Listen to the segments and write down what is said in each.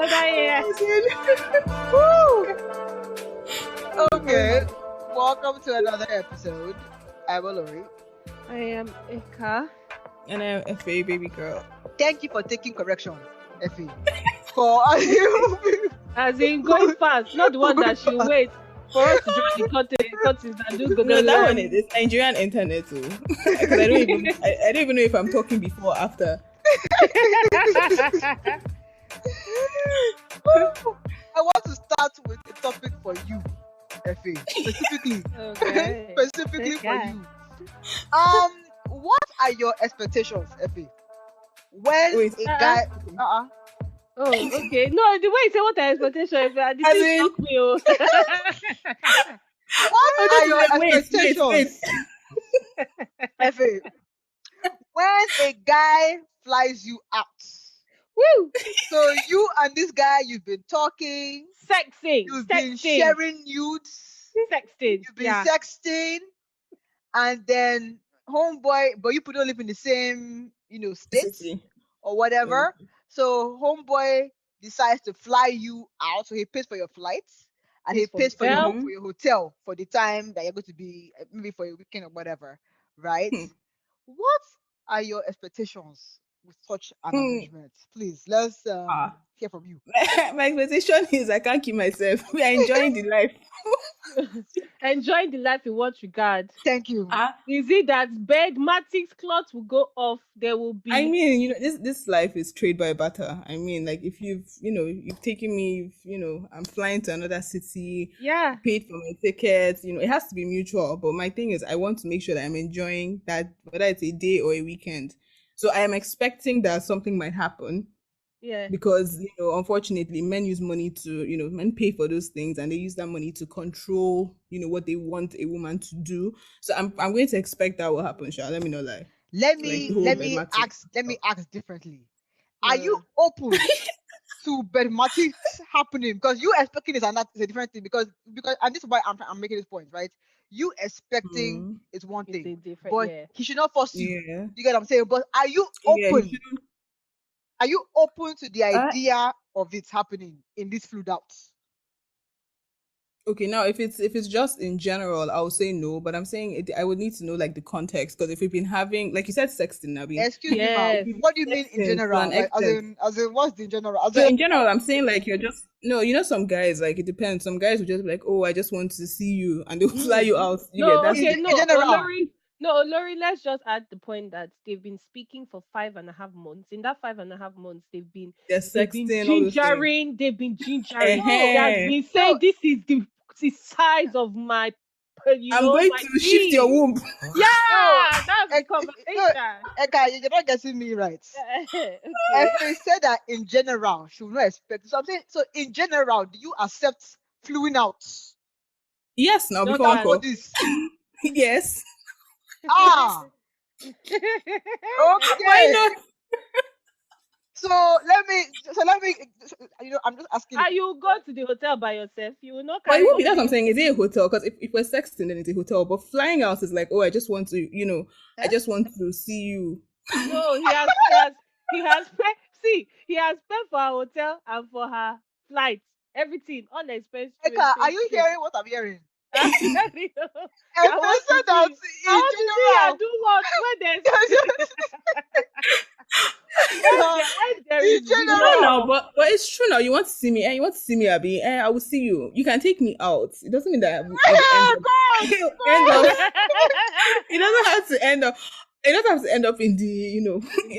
Another year. Woo! Okay, welcome to another episode. I'm Olori. I am Eka. And I'm a FA baby girl. Thank you for taking correction, Effie. For As in going fast, not the one that she waits for us to join the cuttings and do good. No, that one is Nigerian internet too. Because I don't even know if I'm talking before or after. I want to start with a topic for you, Effie, specifically. Okay. Specifically for you. What are your expectations, Effie? When Wait, a guy, Oh, okay. No, the way you say what are expectations, this is shock me. What are your wait. expectations, Effie? When a guy flies you out, Woo! so you and this guy, you've been talking, Sexting. you've been sharing nudes, Sexting. you've been sexting, and then homeboy, but you don't live in the same, state City. or whatever. So homeboy decides to fly you out, so he pays for your flights and he pays for your hotel for the time that you're going to be, maybe for a weekend or whatever, right? What are your expectations with such an arrangement? Please, let's hear from you. My expectation is I can't keep myself. We are enjoying the life. Enjoying the life in what regard? Thank you. Is it that bed matrix cloth will go off? There will be. I mean, this life is trade by barter. I mean, like if you've taken me, I'm flying to another city. Yeah. Paid for my tickets. It has to be mutual. But my thing is, I want to make sure that I'm enjoying that, whether it's a day or a weekend. So I am expecting that something might happen. Yeah. Because unfortunately, men use money to men pay for those things, and they use that money to control what they want a woman to do. So I'm going to expect that will happen. Sha, let me know like. Let me ask differently. Are you open to bedmatics happening? Because you expecting is a different thing. Because and this is why I'm making this point, right? You expecting is one thing, but he should not force you. Yeah. You get what I'm saying? But are you open? Are you open to the idea of it happening in this fluid out? Okay, now if it's just in general, I would say no. But I'm saying I would need to know like the context, because if we've been having, like you said, sexting, Nabi. Excuse me, ma'am. What do you mean in general? Like, as in, what's the general? In general, I'm saying like you're just some guys, like it depends. Some guys will just be like, oh, I just want to see you, and they'll fly you out. Lori, let's just add the point that they've been speaking for 5.5 months. In that 5.5 months, they've been gingering. They've been gingering. They have been saying, this is the size of my. I'm going to shift your womb. Yeah, that's the conversation. Eka, you're not getting me right. Okay. If they said that in general, she will not expect. So I'm saying, so in general, do you accept fluing out? Yes, now before this. Yes. Okay. Why not? So let me. I'm just asking. Are you go to the hotel by yourself? You will not. Well, it won't be. That's what I'm saying. Is it a hotel? Because if we're sexting, then it's a hotel. But flying out is like, oh, I just want to, I just want to see you. No, he has paid. See, he has paid for her hotel and for her flight, everything, all the expenses. Eka, are you hearing what I'm hearing? I want to do what when there's No, but it's true now. You want to see me, and you want to see me, Abby. I will see you. You can take me out. It doesn't mean that it doesn't have to end up. It doesn't have to end up in the in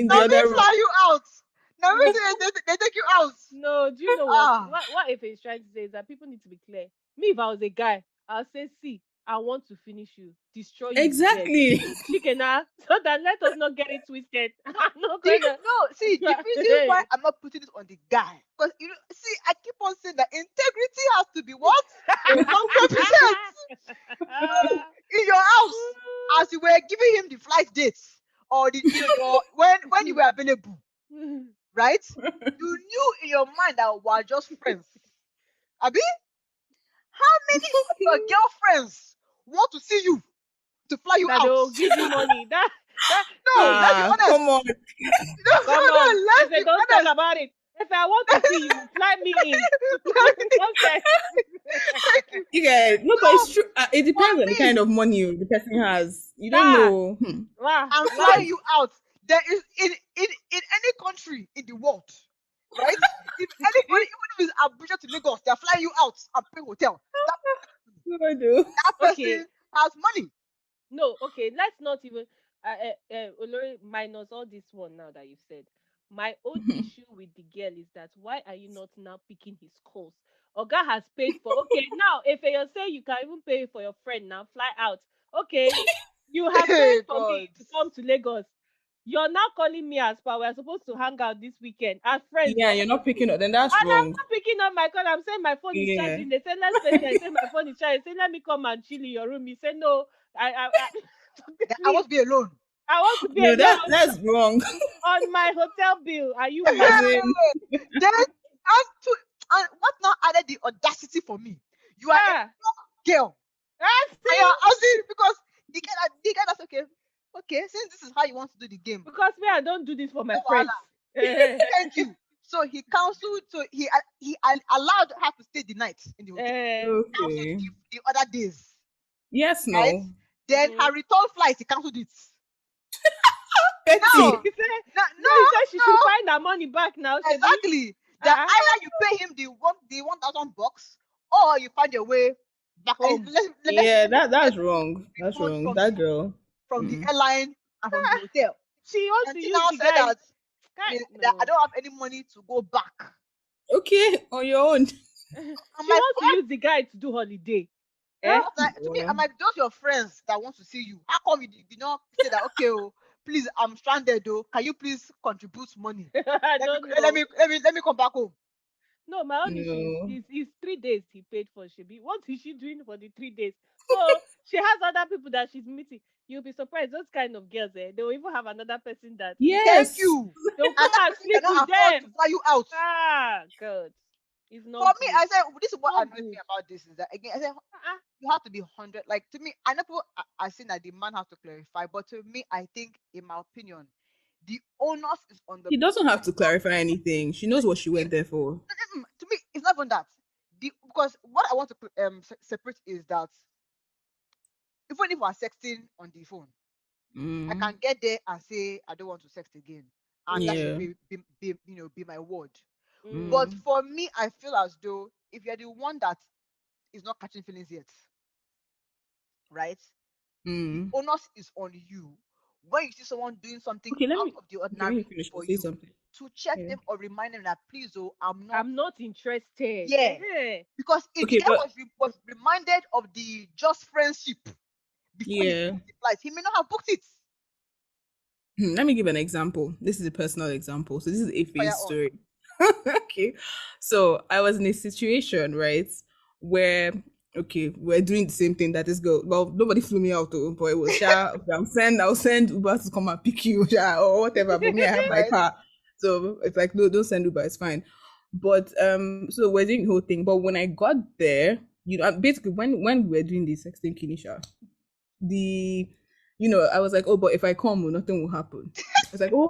the other room. Fly you out. No, they take you out. No, do you know what? What if he's trying to say is that people need to be clear. Me, if I was a guy, I'll say, see, I want to finish you, destroy you. Exactly. Chicken, so that let us not get it twisted. I'm not going to. No, see, the reason why I'm not putting it on the guy, because see, I keep on saying that integrity has to be what 100% in your house, as you were giving him the flight dates or the when you were available, right? You knew in your mind that we're just friends. Abi, how many of your girlfriends want to see you to fly you out? They will give you money. Let's be honest. Come on. Come on. Let's be honest about it. If I want to see you, fly money in. Okay. Thank you. Yeah, no, but So it's true. It depends for on the kind me, of money the person has. You don't Ah, know. wow, I'm wow. flying you out. There is in any country in the world, right? If anybody, even if it's Abuja to Lagos, they're flying you out and paying hotel. That, What do I do? that Okay, person has money. no, okay, let's not even Olori, minus all this one now that you've said. My own issue with the girl is that why are you not now picking his calls? Oga has paid for, okay, now if you say you can even pay for your friend now, fly out. Okay, you have paid Hey for me God. to come to Lagos. You're now calling me as per we're supposed to hang out this weekend as friends. Yeah, We're you're not supposed to. picking up. Then that's And I'm wrong. not picking up my call. I'm saying my phone is Yeah. charging. They say let's FaceTime. I say my phone is charging. Say let me come and chill in your room. He said no. I I please. want to be alone. I want to be No, alone that's wrong. on my hotel bill. Are you As mad? in, Then and what now added the audacity for me? You are a Ah, girl. And see, you're asking because the guy that's okay. Okay, since this is how you want to do the game, because me, I don't do this for my no friends. wahala. Thank you. So he cancelled. So he allowed her to stay the night in the hotel. Cancelled okay. the other days, Yes, right? no. Then her Mhm. return flight, he cancelled it. Petty. Now, He said, no, no, no, he said she should no, find her money back now, Shebi. exactly. That Uh-uh. either you pay him the 1,000 bucks, or you find your way back. Home. Yeah, Let's that's wrong. That's refund wrong. That girl. from the Mm. airline and from the hotel. She wants And to she use now the said guy. that, Guy, that I no. don't have any money to go back. Okay, on your own. I'm She like, wants to what? use the guy to do holiday. Eh? Ah, Like, to me, I'm well. like, those your friends that want to see you. How come you did not say that? Okay, oh, please, I'm stranded. Though, can you please contribute money? I Let me don't let know. me let me let me come back home. No, my own issue No. is 3 days he paid for Shebi. What is she doing for the 3 days? So she has other people that she's meeting. You'll be surprised. Those kind of girls, they will even have another person that Thank Yes. you. they'll And come that and person sleep with cannot afford to them. fly you out. Ah, God. It's For not me, good. I said this is what Not annoys me good. about this is that again, I said Uh-uh. you have to be 100. Like to me, I know people are saying that the man has to clarify, but to me, I think, in my opinion, the onus is on the He doesn't have to person. clarify anything. She knows what she went there for. To me, it's not even that. Because what I want to separate is that even if we're sexting on the phone, I Mm. can get there and say I don't want to sext again, and that should Yeah. be my word. Mm. But Mm. for me, I feel as though if you're the one that is not catching feelings yet, right? The Mm. onus is on you when you see someone doing something Okay, out of the let me ordinary finish. I'll for say you something. to check Yeah. them or remind them that please, oh, I'm not. I'm not interested. Yeah, Eh. because if the Okay, guy but was reminded of the just friendship before he yeah. booked the flight, he may not have booked it. Let me give an example. This is a personal example. So this is a Fire face on. story. Okay. So I was in a situation, right, where we're doing the same thing that this girl. Well, nobody flew me out though, but it was Sha. Okay, I'll send Uber to come and pick you, Sha, or whatever. But me, I have my Right? car. So it's like, no, don't send Uber, it's fine. But so we're doing the whole thing. But when I got there, basically when we were doing the sexting Kinisha, the I was like, oh, but if I come, nothing will happen. It's like, oh,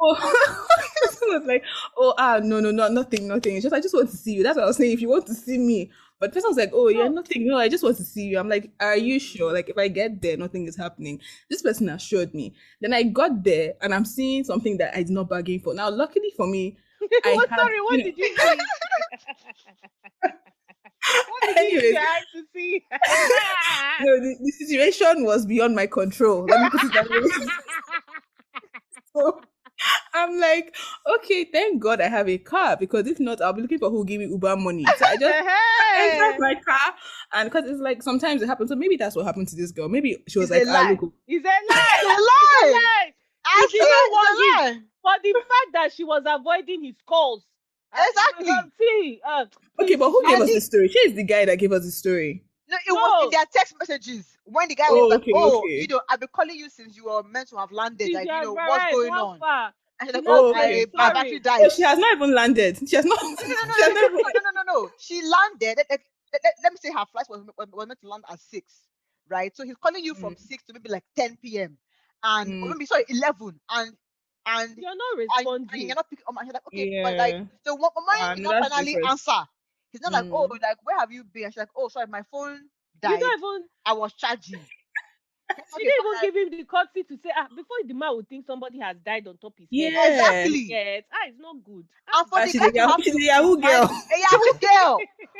I was like, oh, no, no, no, nothing. It's just I just want to see you. That's what I was saying. If you want to see me, but the person was like, oh, yeah, No. nothing. No, I just want to see you. I'm like, are you sure? Mm. Like, if I get there, nothing is happening. This person assured me. Then I got there and I'm seeing something that I did not bargain for. Now, luckily for me, I What, had, sorry, what did you see? What did you use anyways, your eyes to see? the situation was beyond my control. Let me put it that way. So I'm like, okay, thank God I have a car because if not, I'll be looking for who will give me Uber money. So I just entered Eh-heh. my car and because it's like sometimes it happens. So maybe that's what happened to this girl. Maybe she was It's a like, lie. look, It's a It's lie. a It's a lie. lie. I He see did not it's want him. a lie. For the fact that she was avoiding his calls. Exactly. See, okay, please, but who gave And us the story? She is the guy that gave us the story. no, it was in no, their text messages when the guy was Oh, like, okay, oh, okay. I've been calling you since you were meant to have landed. since Like, you have what's arrived, going how on? far? And she's She like, now oh, Oh, said, okay. my battery sorry. died. Oh, she has not even landed. She has not. No, no, no, She no, has not no, even. no, no, no, no, no. She landed. Let me say her flight was meant to land at 6, right? So he's calling you from Mm, 6 to maybe like 10 p.m. and or mm, maybe sorry 11 and You're not and you're responding. not picking up. And she's like, okay, but like yeah. so when you No, not that's finally different. answer, He's not like, oh, like, where have you been? And she's like, oh, sorry, my phone died. You don't even. I was charging. She didn't even give him the courtesy to say, before the man would think somebody has died on top his head. Yeah. Exactly. Yes. It's not good. And for the She's guy a to have she's to a Yahoo girl. a Yahoo girl.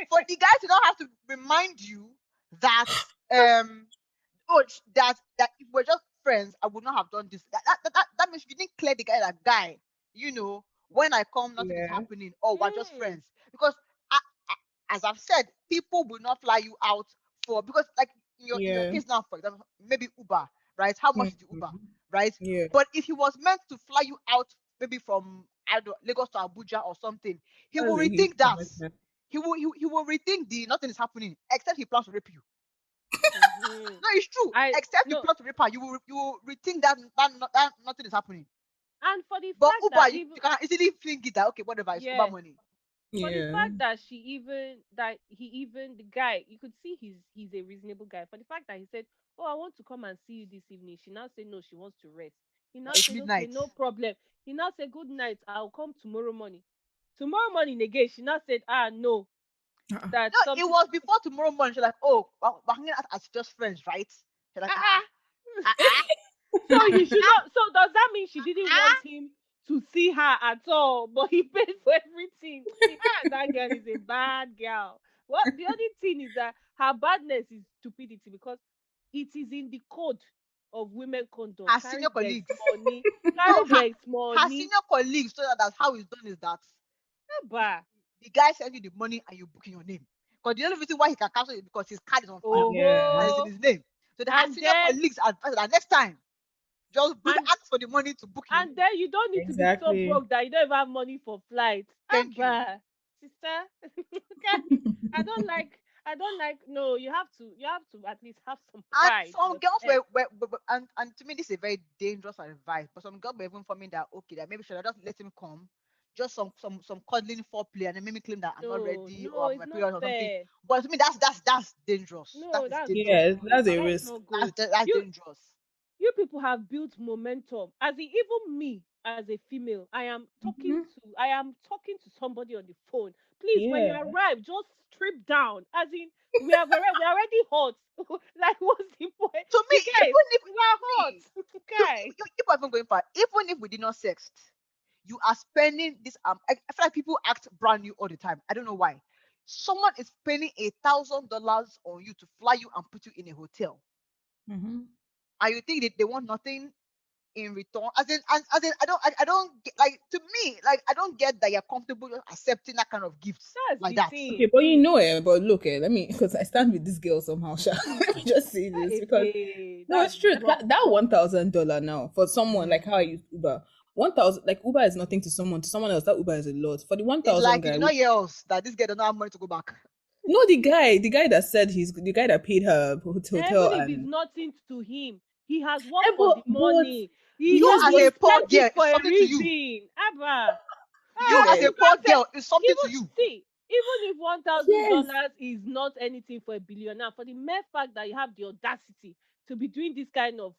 For the guy to not have to remind you that that if we're just friends, I would not have done this. That means you didn't clear the guy that guy. You know, when I come, nothing is happening, or we're just friends. Because as I've said, people will not fly you out for, because like in your case now, for example, maybe Uber, right? How much is the Uber, right? Yeah. But if he was meant to fly you out, maybe from, I don't know, Lagos to Abuja or something, he will rethink that. He will rethink the nothing is happening, except he plans to rape you. No, it's true. Except you plan to rape her, you will rethink that nothing is happening. And for the But fact Uber, that you can easily think it that, okay, whatever, it's Uber money. For the fact that the guy, you could see he's a reasonable guy. For the fact that he said, "Oh, I want to come and see you this evening," she now said no, she wants to rest. He now said, "Okay, no problem." He now said, "Good night, I'll come tomorrow morning." Tomorrow morning again, she now said, "No." That no, it was before tomorrow morning. She's like, "Oh, we're hanging out as just friends, right?" She's like, So he should not. So does that mean she didn't want him to see her at all? But he paid for everything. That girl is a bad girl. Well, the only thing is that her badness is stupidity, because it is in the code of women conduct. Her senior colleagues, money. Carry money. Her senior colleagues told her that how it's done is that the guy sends you the money and you book in your name. Because the only reason why he can cancel it is because his card is on file and it's in his name. So the senior colleagues advise that next time, just ask for the money to book in. And then you don't need to be so broke that you don't even have money for flights. Thank you, sister. I don't like. No, you have to at least have some pride. And some girls were and to me this is a very dangerous advice. But some girls were even forming that, okay, that maybe should I just let him come, just some cuddling foreplay, and then maybe claim that I'm not ready or I'm my period or something. But to me that's dangerous. No, that's dangerous. That's a risk. That's dangerous. You people have built momentum. As in, even me as a female, I am talking to somebody on the phone. Please, when you arrive, just strip down. As in, we're already hot. Like, what's the point? To me, even if we are hot, okay. You are even going far. Even if we did not sext, you are spending this. I feel like people act brand new all the time. I don't know why. Someone is spending $1,000 on you to fly you and put you in a hotel. And you think that they want nothing in return? As in, I don't get, like, to me, like, I don't get that you're comfortable just accepting that kind of gifts like that. Okay, but you know it. But look, because I stand with this girl somehow. Let me just say this, because no, it's true. That $1,000 now for someone like how I use Uber. 1,000, like, Uber is nothing to someone. To someone else, that Uber is a lot. For the 1,000 like, guy, you know, else that this guy doesn't have money to go back. No, the guy that said the guy that paid her hotel. Even if it's nothing to him, he has worked for the money. You as a poor girl, for it's something to you. You as a poor girl, it's something to you. See, even if $1,000 is not anything for a billionaire, for the mere fact that you have the audacity to be doing this kind of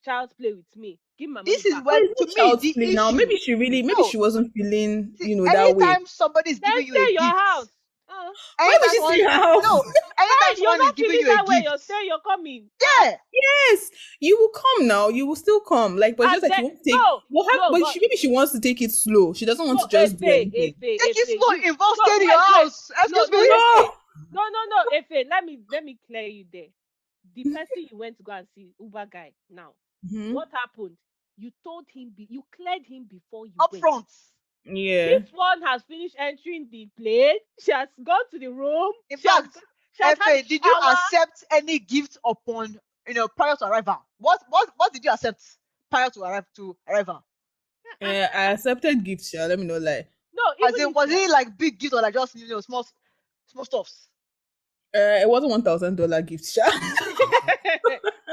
child's play with me, give my money this is back. when to me the issue. Now maybe she wasn't feeling that way. Anytime somebody's giving you a gift, house. Why would she stay in her house? No, anytime someone is giving you a gift, you're saying you're coming. Yeah. Yes, you will come now. You will still come. Like, but just like you won't take. Maybe she wants to take it slow. She doesn't want to just do anything. Take it slow. Involve staying in your house. Excuse me. No. Efe, let me clear you there. The person you went to go and see, Uber guy, now, what happened? You told him, you cleared him before you up front. Yeah. This one has finished entering the plane. She has gone to the room. In fact, Efe, did you accept any gift upon prior to arrival? What did you accept prior to arrival? I accepted gifts. Let me know, like. No, was it like big gifts or like just small stuffs? It wasn't $1,000 gift.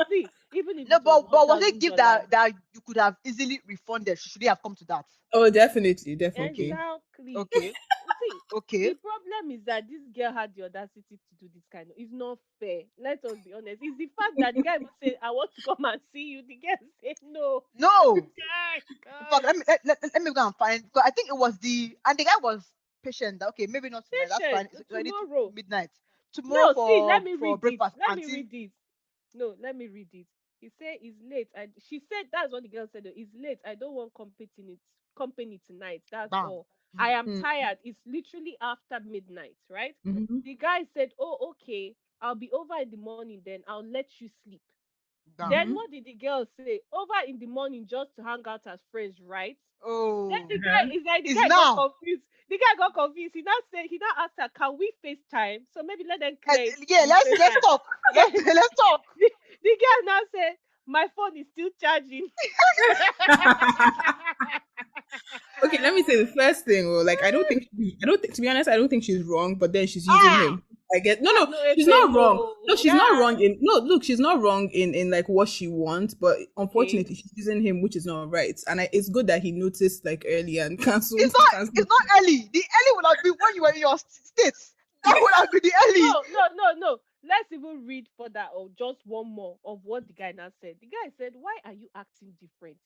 See, even if but was it a gift that you could have easily refunded? Should it have come to that? Oh, definitely. Exactly. Okay. See, okay. The problem is that this girl had the audacity to do this kind of. It's not fair. Let us be honest. It's the fact that the guy would say, "I want to come and see you." The girl say no. No. In fact, let me go and find. Because I think it was the guy was patient that okay, maybe not tonight. That's fine. Patient. It's already Tomorrow. midnight. Tomorrow No, see, let me for read this. breakfast, Let me auntie. read this. No, let me read it. He said it's late. And she said that's what the girl said. Though. It's late. I don't want company tonight. That's Bam. all. I Hmm. am Mm, tired. It's literally after midnight, right? mm-hmm. The guy said, "Oh, okay. I'll be over in the morning. Then I'll let you sleep." Bam. Then Mm-hmm. what did the girl say? Over in the morning just to hang out as friends, right? Then Oh, the guy is like the it's guy got now. confused. The guy got confused. He now asked her, "Can we FaceTime?" So maybe let them And, clear it yeah, with let's FaceTime. talk. Let's talk. The girl now said, "My phone is still charging." Okay, let me say the first thing. Or like, I don't think, to be honest, I don't think she's wrong. But then she's using Ah, him. I get no, That's no, no she's not wrong. FMO. No, she's not Yeah. wrong in no. Look, she's not wrong in like what she wants. But Okay. unfortunately, she's using him, which is not right. And it's good that he noticed like early and it's cancelled. not Cancelled. it's not early. The early would have been when you were in your states. That would have been the early. No, no, no, no. Let's even read further or just one more of what the guy now said. The guy said, "Why are you acting different?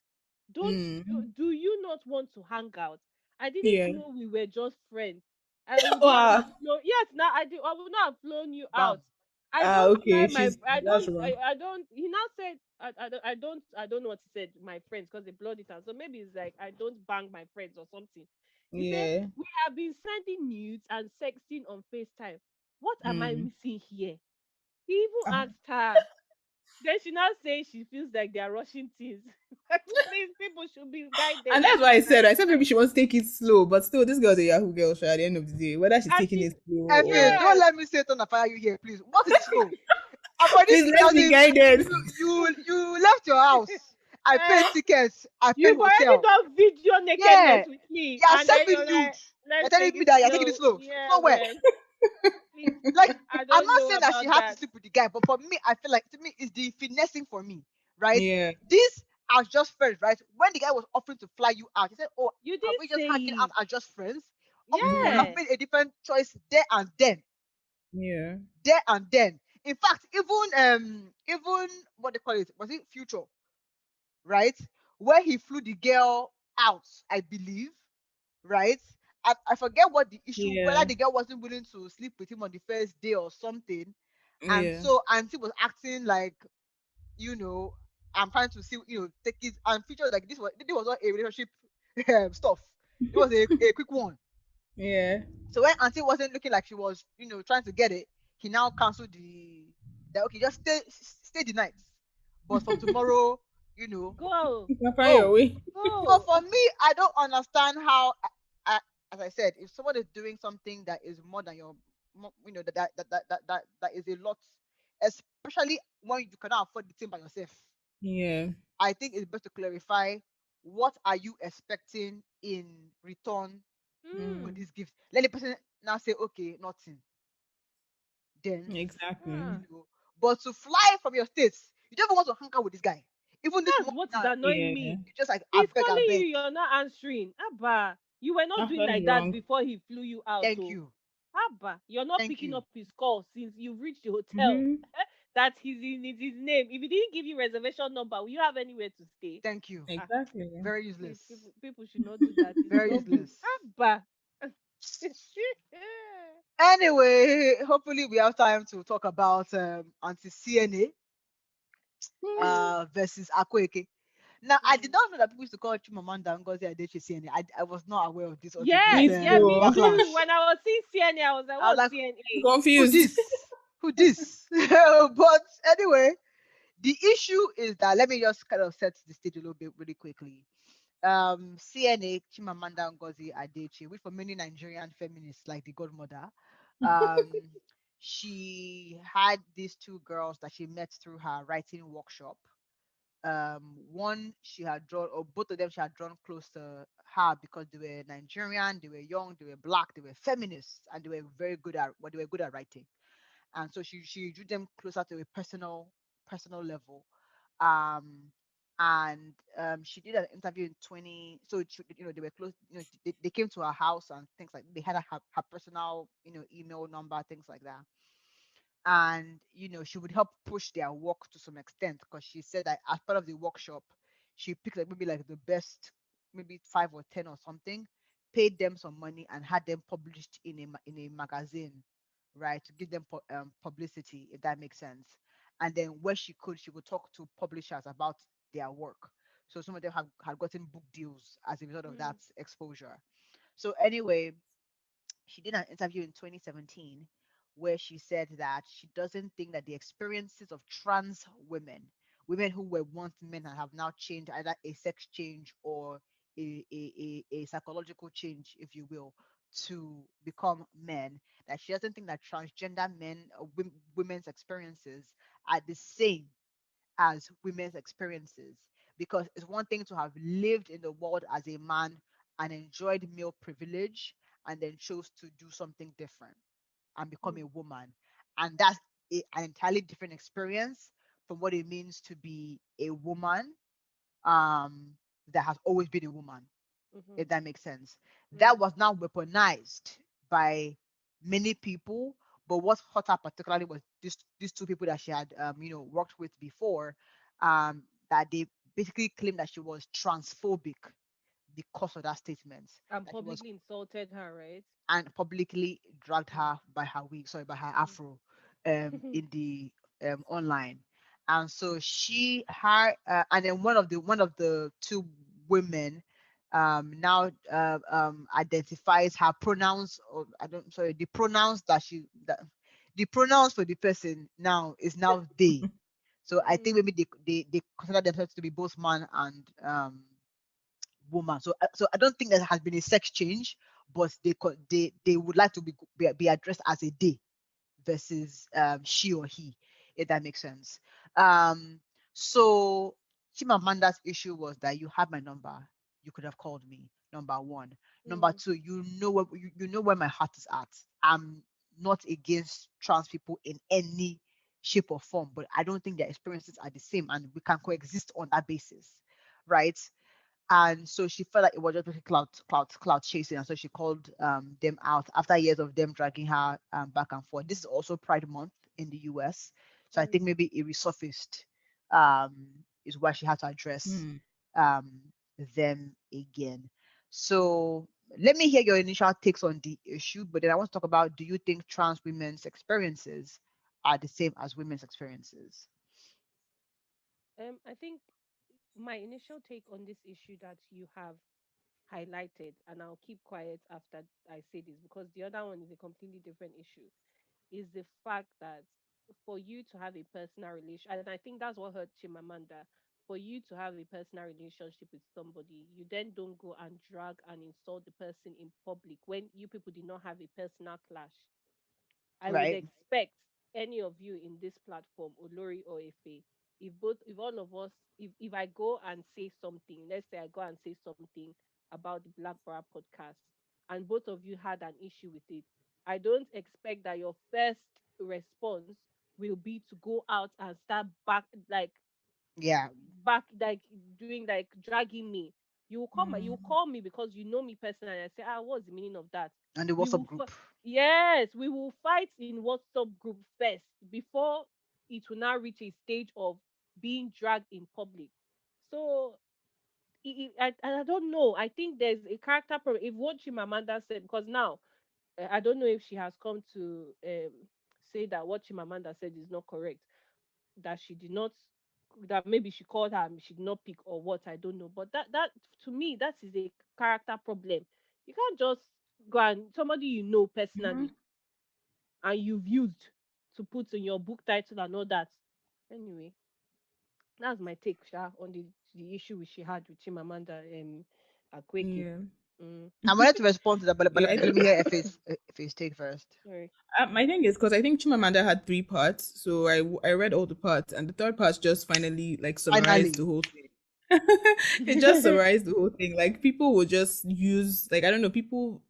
Don't Mm. do you not want to hang out? I didn't Yeah. know we were just friends. I would not have Wow. flown. Yes, now I would not have flown you out. Bam. I don't fly Okay. my. That's wrong. I don't. He now said I don't know what he said. My friends because they blurred it out. So maybe it's like I don't bang my friends or something. He said Yeah. we have been sending nudes and sexting on FaceTime. What am I Mm. missing here? He even Ah. asked her. Then she now says she feels like they are rushing things. Please, people should be guided And in that's this why I life. said maybe she wants to take it slow, but still, this girl's a Yahoo girl. Sha, at the end of the day, whether she's And taking she, it slow Effie, or don't yes, let me say turn the fire you here, please. What is slow? I've already please let's as be in guided. you left your house. I paid eh, tickets. I paid you've already hotel. done video nakedness Yeah, with me, you are and then sending you're nude. like, You're let's telling take me it that you're taking it slow. slow. Yeah, So where? man. Please, Like, I I'm don't not know saying that she about had to that. sleep with the guy, but for me, I feel like to me it's the finessing for me, right? Yeah, This as just friends, right? When the guy was offering to fly you out, he said, "Oh, You are we didn't just say hanging out it. as just friends?" Obviously, you would mm-hmm. have Yeah. made a different choice there and then, Yeah, there and then. In fact, even what they call it was it future, right? Where he flew the girl out, I believe, right? I forget what the issue, whether yeah, the girl wasn't willing to sleep with him on the first day or something. And yeah, so Auntie was acting like, you know, I'm trying to see, take it and feature like this was not a relationship stuff. It was a quick one. yeah, So when Auntie wasn't looking like she was, trying to get it, he now cancelled that okay, just stay the night. But from tomorrow, you know, Go. you can find your go. way. So Go. for me, I don't understand how, as I said, if someone is doing something that is more than your, that is a lot, especially when you cannot afford the thing by yourself. Yeah, I think it's best to clarify what are you expecting in return for Mm. mm, this gift. Let the person now say, okay, nothing. Then, exactly. Ah. you know, but to fly from your states, you don't even want to hang out with this guy. Even this That's morning what is now, annoying Yeah, me. it's just like He's I calling you, beg. you're not answering. Abba, you were not doing that's like that wrong. before he flew you out, Thank oh. you. Abba, you're not Thank picking you. up his call since you've reached the hotel. Mm-hmm. That is his name. If he didn't give you reservation number, will you have anywhere to stay? Thank you. Ah, Exactly. Very please, useless. people should not do that. It's Very not good. useless. Abba. Anyway, hopefully we have time to talk about anti CNA versus Akwaeke. Now, I did Mm. not know that people used to call Chimamanda and Ngozi Adichie CNA. I was not aware of this until this Me Yes, yeah, me too. backlash. When I was seeing CNA, I was like, I was what's like, CNA? who confused. this? Who this? But anyway, the issue is that let me just kind of set the stage a little bit really quickly. CNA Chimamanda Ngozi Adichie, which for many Nigerian feminists like the godmother, um, she had these two girls that she met through her writing workshop. One she had drawn, or both of them she had drawn close to her because they were Nigerian, they were young, they were black, they were feminists, and they were very good at what they were good at writing. And so she drew them closer to a personal level. Um, and she did an interview in 20, so they were close, they came to her house and things like they had her personal email number, things like that. And she would help push their work to some extent because she said that as part of the workshop she picked like maybe like the best, maybe 5 or 10 or something, paid them some money and had them published in a magazine, right, to give them publicity, if that makes sense. And then where she would talk to publishers about their work. So some of them had gotten book deals as a result of that Mm. exposure. So anyway, she did an interview in 2017 where she said that she doesn't think that the experiences of trans women, women who were once men and have now changed, either a sex change or a psychological change, if you will, to become men, that she doesn't think that transgender men, women's experiences are the same as women's experiences, because it's one thing to have lived in the world as a man and enjoyed male privilege and then chose to do something different and become Mm. a woman, and that's an entirely different experience from what it means to be a woman um that has always been a woman, Mm-hmm. if that makes sense. That Mm. was now weaponized by many people. But what hurt her particularly was these two people that she had worked with before, that they basically claimed that she was transphobic because of that statement, And that she was, publicly insulted her, right? and publicly dragged her by her wig, sorry, by her afro, Mm. in the online. And so and then one of the two women now identifies her pronouns, or I don't, sorry, the pronouns that the pronouns for the person now is now they. So I think Mm. maybe they consider themselves to be both man and woman. So I don't think there has been a sex change, but they would like to be addressed as a they versus she or he, if that makes sense. Um, so Chimamanda's issue was that you had my number, you could have called me. Number one. Number Mm. two, you know where my heart is at. I'm not against trans people in any shape or form, but I don't think their experiences are the same, and we can coexist on that basis, right? And so she felt like it was just basically cloud chasing, and so she called them out after years of them dragging her back and forth. This is also Pride Month in the US, so I Mm. think maybe it resurfaced, um, is why she had to address Hmm. um, them again. So let me hear your initial takes on the issue, but then I want to talk about, do you think trans women's experiences are the same as women's experiences? I think my initial take on this issue that you have highlighted, and I'll keep quiet after I say this because the other one is a completely different issue, is the fact that for you to have a personal relation, and I think that's what hurt Chimamanda, for you to have a personal relationship with somebody, you then don't go and drag and insult the person in public when you people did not have a personal clash. I would Right? expect any of you in this platform, Olori or Efe, if all of us, if I go and say something, let's say I go and say something about the Black Bra podcast, and both of you had an issue with it, I don't expect that your first response will be to go out and start Yeah. like doing like dragging me. You will come, you will Hmm. call me because you know me personally. And I say, what's the meaning of that? And the We WhatsApp will, group. yes, we will fight in WhatsApp group first before it will now reach a stage of being dragged in public. So I don't know. I think there's a character problem. If what Chimamanda said, because now I don't know if she has come to say that what Chimamanda said is not correct, that she did not, that maybe she called her and she did not pick or what, I don't know, but that to me that is a character problem. You can't just go and somebody you know Hmm. personally and you've used to put in your book title and all that. Anyway, that's my take, Sha, on the issue which she had with Chimamanda Akwaeke. Yeah. Mm, I wanted to respond to that, but Yeah, I let think me hear if his take first. sorry. my thing is because I think Chimamanda had three parts, so I read all the parts, and the third part just finally like summarized Finally. the whole thing. It just summarized the whole thing. Like people will just use like I don't know people.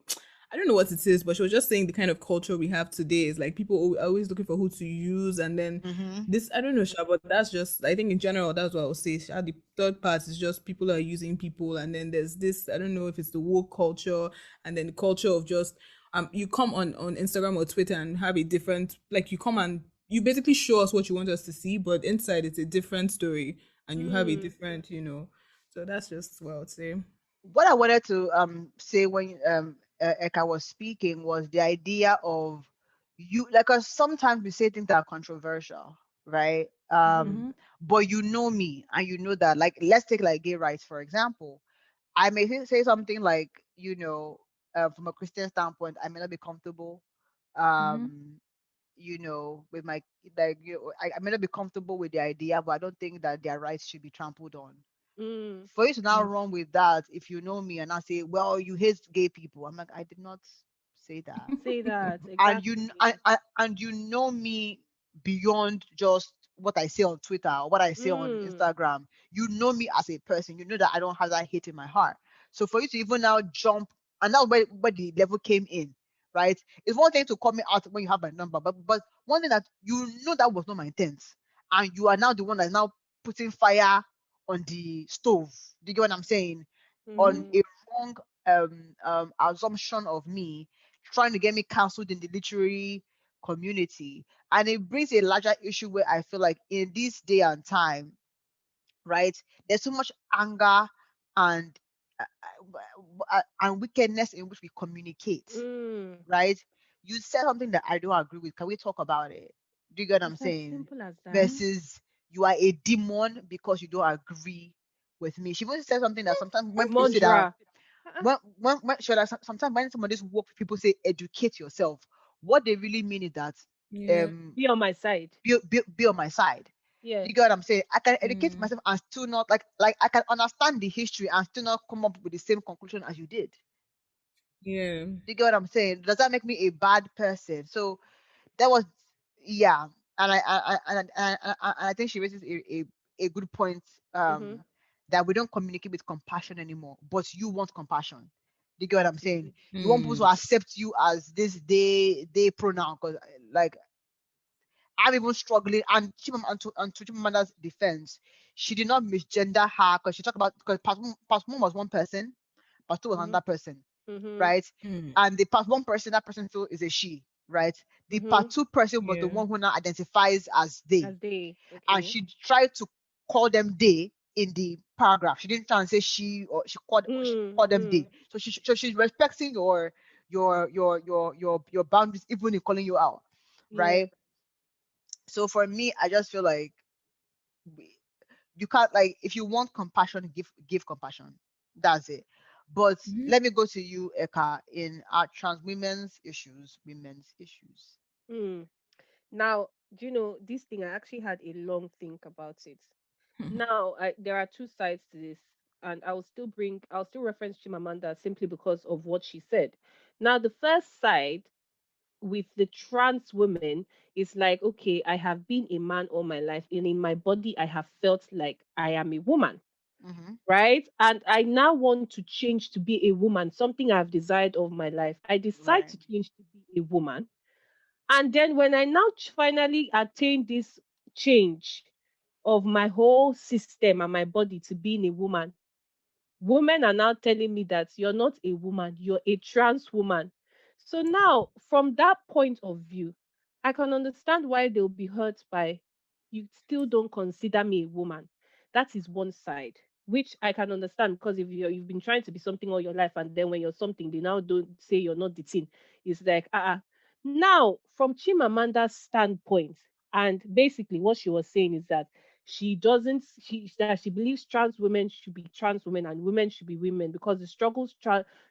I don't know what it is, but she was just saying the kind of culture we have today is like people always looking for who to use, and then Mm-hmm. this I don't know, Sha, but that's just I think in general that's what I would say. Sha, the third part is just people are using people, and then there's this I don't know if it's the woke culture, and then the culture of just you come on Instagram or Twitter and have a different like you come and you basically show us what you want us to see, but inside it's a different story, and you have a Mm, different. So that's just what I would say. what I wanted to say when Eka was speaking was the idea of you, like, 'cause sometimes we say things that are controversial, right? Mm-hmm. But you know me, and you know that, like, let's take like gay rights for example. I may say something like, from a Christian standpoint, I may not be comfortable, um, with my, like, I may not be comfortable with the idea, but I don't think that their rights should be trampled on. Mm. For you to now run with that, if you know me and I say, well, you hate gay people, I'm like, I did not say that. Say that And exactly. you know me beyond just what I say on Twitter or what I say on Mm. Instagram. You know me as a person. You know that I don't have that hate in my heart. So for you to even now jump, and that's where the level came in, right? It's one thing to call me out when you have my number, but one thing that you know that was not my intent, and you are now the one that's now putting fire on the stove. Do you get what I'm saying? On Mm-hmm. a wrong assumption of me, trying to get me cancelled in the literary community. And it brings a larger issue where I feel like in this day and time, right, there's so much anger and and wickedness in which we communicate, Mm. right? You said something that I don't agree with. Can we talk about it? Do you get what I'm It's as saying? simple as that. Versus you are a demon because you don't agree with me. She even said something that sometimes when people say that, Mudra. Uh-uh. sometimes when somebody's work people say educate yourself, what they really mean is that Yeah. um Be on my side. be on my side. Yeah. You get what I'm saying? I can educate Mm. myself and still not, like I can understand the history and still not come up with the same conclusion as you did. Yeah. You get what I'm saying? Does that make me a bad person? So that was, yeah. And I think she raises a good point, Mm-hmm. that we don't communicate with compassion anymore, but you want compassion. Do you get what I'm saying? Absolutely. You want people Mm. to accept you as this they pronoun, because, like, I'm even struggling. And to Chimamanda's defense, she did not misgender her, because she talked about, because part one was one person, part two was Mm-hmm. another person, Mm-hmm. right? Mm. And the part one person, that person still is a she, right? The Mm-hmm. part two person was the Yeah. one who now identifies as they, As they. and Okay. she tried to call them they in the paragraph. She didn't try and say she, or she Mm. called them Mm. they. So she's respecting your boundaries, even in calling you out, Yeah. right? So for me, I just feel like we- you can't, like, if you want compassion, give compassion. That's it. But Mhm. let me go to you, Eka, in our trans women's issues. Mm. Now, do you know this thing? I actually had a long think about it. Now, there are two sides to this, and I'll still reference Chimamanda simply because of what she said. Now, the first side with the trans women is like, okay, I have been a man all my life, and in my body, I have felt like I am a woman, Mm-hmm. right? And I now want to change to be a woman, something I've desired of my life. I decide Right. to change to be a woman. And then when I now finally attain this change of my whole system and my body to being a woman, women are now telling me that you're not a woman, you're a trans woman. So now, from that point of view, I can understand why they'll be hurt by you still don't consider me a woman. That is one side, which I can understand because if you've been trying to be something all your life and then when you're something, they now don't say you're not the thing. It's like, Now, from Chimamanda's standpoint, and basically what she was saying is that she believes trans women should be trans women and women should be women because the struggles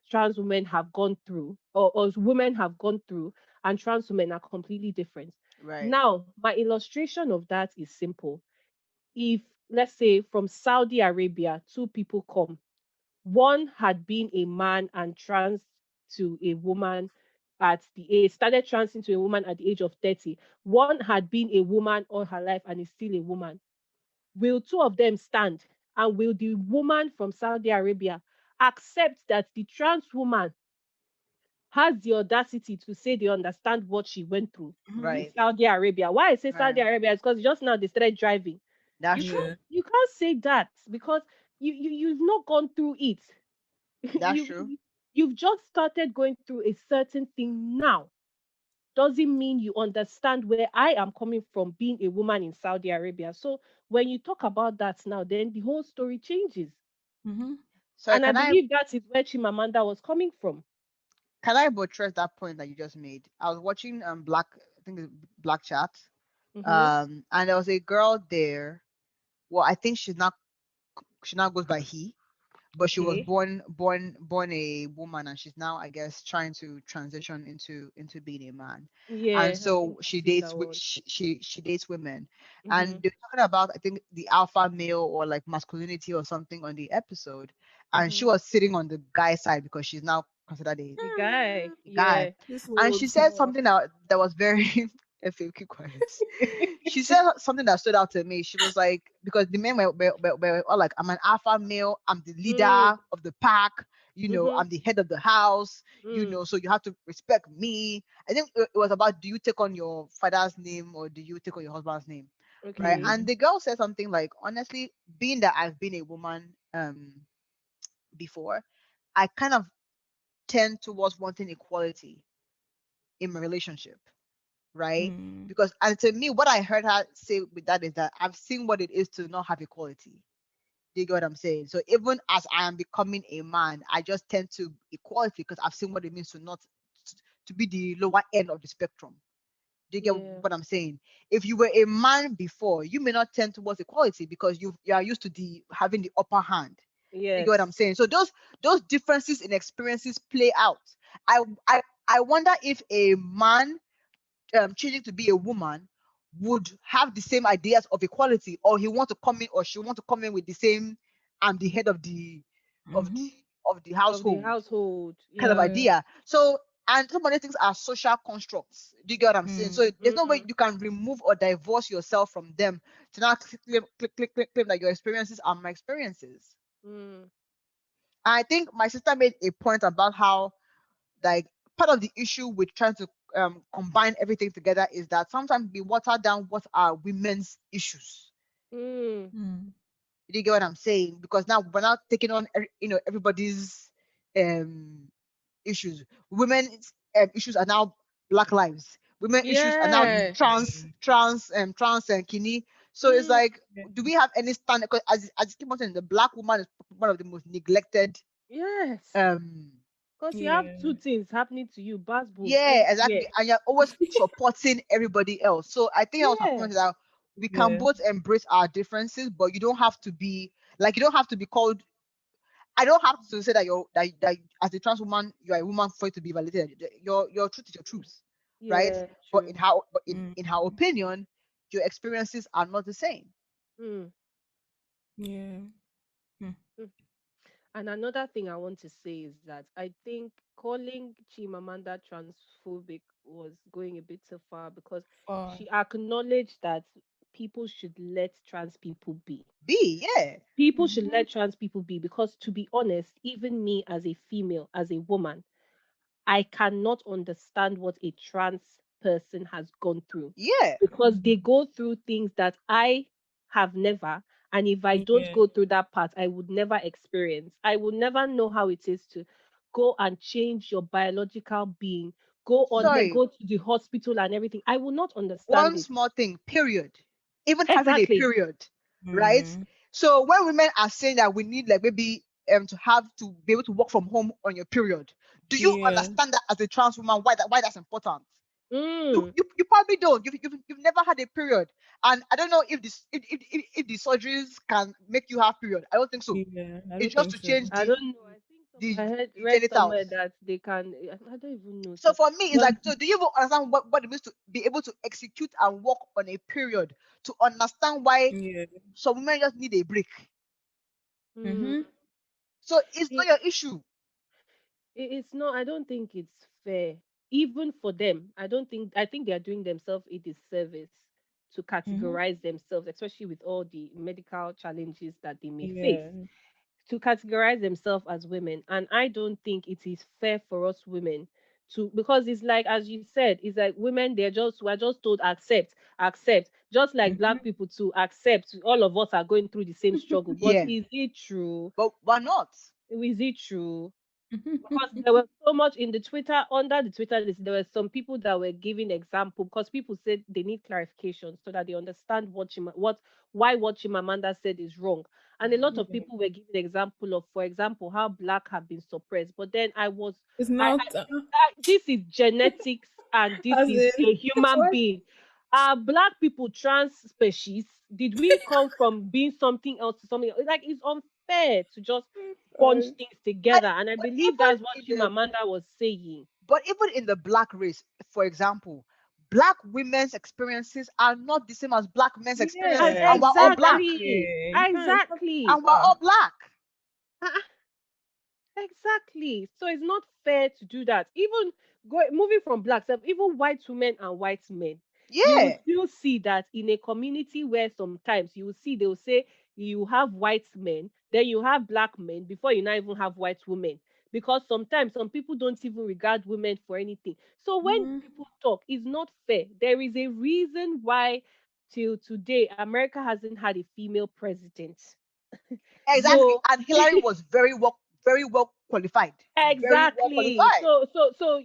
trans women have gone through or women have gone through and trans women are completely different. Right. Now my illustration of that is simple. If, let's say, from Saudi Arabia two people come, one had been a man and trans to a woman at the age started trans into a woman at the age of 30. One had been a woman all her life and is still a woman. Will two of them stand? And will the woman from Saudi Arabia accept that the trans woman has the audacity to say they understand what she went through in Right. Saudi Arabia? Why I say Right. Saudi Arabia is because just now they started driving. That's You true. can't Yeah. you can't say that because you've not gone through it. That's you true. you've just started going through a certain thing now. Doesn't mean you understand where I am coming from being a woman in Saudi Arabia. So when you talk about that now, then the whole story changes. Mhm. Sorry, And I believe that is where Chimamanda was coming from. can I buttress that point that you just made? I was watching I think it's Black Chat, Mm-hmm. and there was a girl there. Well, I think she now goes by he, but she was Okay. born a woman, and she's now, I guess, trying to transition into being a man. And Yeah, I think so I've she seen dates that one. she dates women, Mm-hmm. and they're talking about, I think, the alpha male or like masculinity or something on the episode, and she Mm-hmm. was sitting on the guy side because she's now considered The guy. a guy, Yeah. This and whole she said talk. something that was very Effie, keep quiet. She said something that stood out to me. She was like, because the men were all like, I'm an alpha male, I'm the Mm. leader of the pack, Mm-hmm. I'm the head of the house, Mm. so you have to respect me. I think it was about, do you take on your father's name or do you take on your husband's name? Right. Okay. And Mm. the girl said something like, honestly, being that I've been a woman before, I kind of tend towards wanting equality in my relationship, right? Mm. Because, and to me, what I heard her say with that is that I've seen what it is to not have equality. Do you get what I'm saying? So even as I am becoming a man, I just tend to equality because I've seen what it means to not to be the lower end of the spectrum. Do you get Yeah. what I'm saying? If you were a man before, you may not tend towards equality because you are used to the having the upper hand. You get what I'm Yes. saying? So those differences in experiences play out. I I I wonder if a man changing to be a woman would have the same ideas of equality, or he want to come in, or she want to come in with the same, I'm the head of Mhm. the Of the household household. kind of Yeah. Yeah. idea. So, and some of these things are social constructs. Do you get what I'm saying? So Mm. there's no way Mm. you can remove or divorce yourself from them to not claim that your experiences are my experiences. Mm. And I think my sister made a point about how, like, part of the issue with trying to combine everything together is that sometimes we water down what are women's issues. Mm. Mm. Do you get what I'm saying? Because now we're not taking on everybody's um issues. Women's issues are now Black lives. Women issues are now Yeah. trans and kini. So it's Mm. like, do we have any standard? Because as you keep on saying, the Black woman is one of the most neglected. Yes. Um, Because you have Yeah. two things happening to you, bass boom, yeah, everywhere. exactly, and you're always supporting everybody else. So I think that was her Yeah. point, that we can Yeah. both embrace our differences, but you don't have to be like, you don't have to be called. I don't have to say that that as a trans woman, you're a woman for it to be validated. Your truth is your truth, right? Yeah. But True. in her Mm. opinion, your experiences are not the same. Mm. Yeah. Mm. Mm. And another thing I want to say is that I think calling Chimamanda transphobic was going a bit too far because Far. she acknowledged that people should let trans people be. Yeah. People should Mhm. let trans people be because, to be honest, even me as a female, as a woman, I cannot understand what a trans person has gone through Yeah. because they go through things that I have never. And if I don't Yeah. go through that part, I would never experience. I would never know how it is to go and change your biological being, Sorry. go to the hospital and everything. I will not understand One it. small thing, period. Even having a Exactly. period, right? Mm. So when women are saying that we need, like, maybe to be able to work from home on your period, do you Yeah. understand that as a trans woman, why that's important? Mm. You probably don't. You've never had a period, and I don't know if this if the surgeries can make you have period. I don't think so. Yeah. I It's don't just think to so. change I don't know. I think the I heard the read somewhere genitals. that they can. I don't even know. So Sir. for me, it's But like, so do you even understand what it means to be able to execute and work on a period? To understand why Yeah. some women just need a break. mm, Mhm. So it's not it, your issue. it's not. I don't think it's fair, even for them. I don't think. I think they are doing themselves a disservice to Mhm. categorize themselves, especially with all the medical challenges that they may face. Yeah. To categorize themselves as women. And I don't think it is fair for us women to, because it's like, as you said, it's like women, we're just told accept, accept, just like Mhm. black people to accept all of us are going through the same struggle. But Yeah, is it true? but why not? Is it true? because there was so much in the Twitter under the Twitter list. There were some people that were giving example because people said they need clarification so that they understand why what Chimamanda said is wrong. And a lot of Yeah. people were giving example of, for example, how black have been suppressed. But then It's I not this is genetics and this as is in a it's human what being. Are black people trans species? Did we come from being something else to something else? Like it's unfair to just bunch God. things And, together. And I but believe even that's what in the Chimamanda was saying. black race, for example, black women's experiences are not the same as black men's And experiences, Yeah, and we're all black. exactly, exactly. You can't exactly. And we're all black. Uh, Exactly. So it's not fair to do that. Even moving from blacks, even white women and white men, you will Yeah, still see that in a community where sometimes you will see they will say you have white men, then you have black men before you not even have white women. Because sometimes some people don't even regard women for anything. So when Mhm. people talk, it's not fair. There is a reason why till today America hasn't had a female president. exactly. So And Hillary was very well qualified. Very well exactly. qualified. So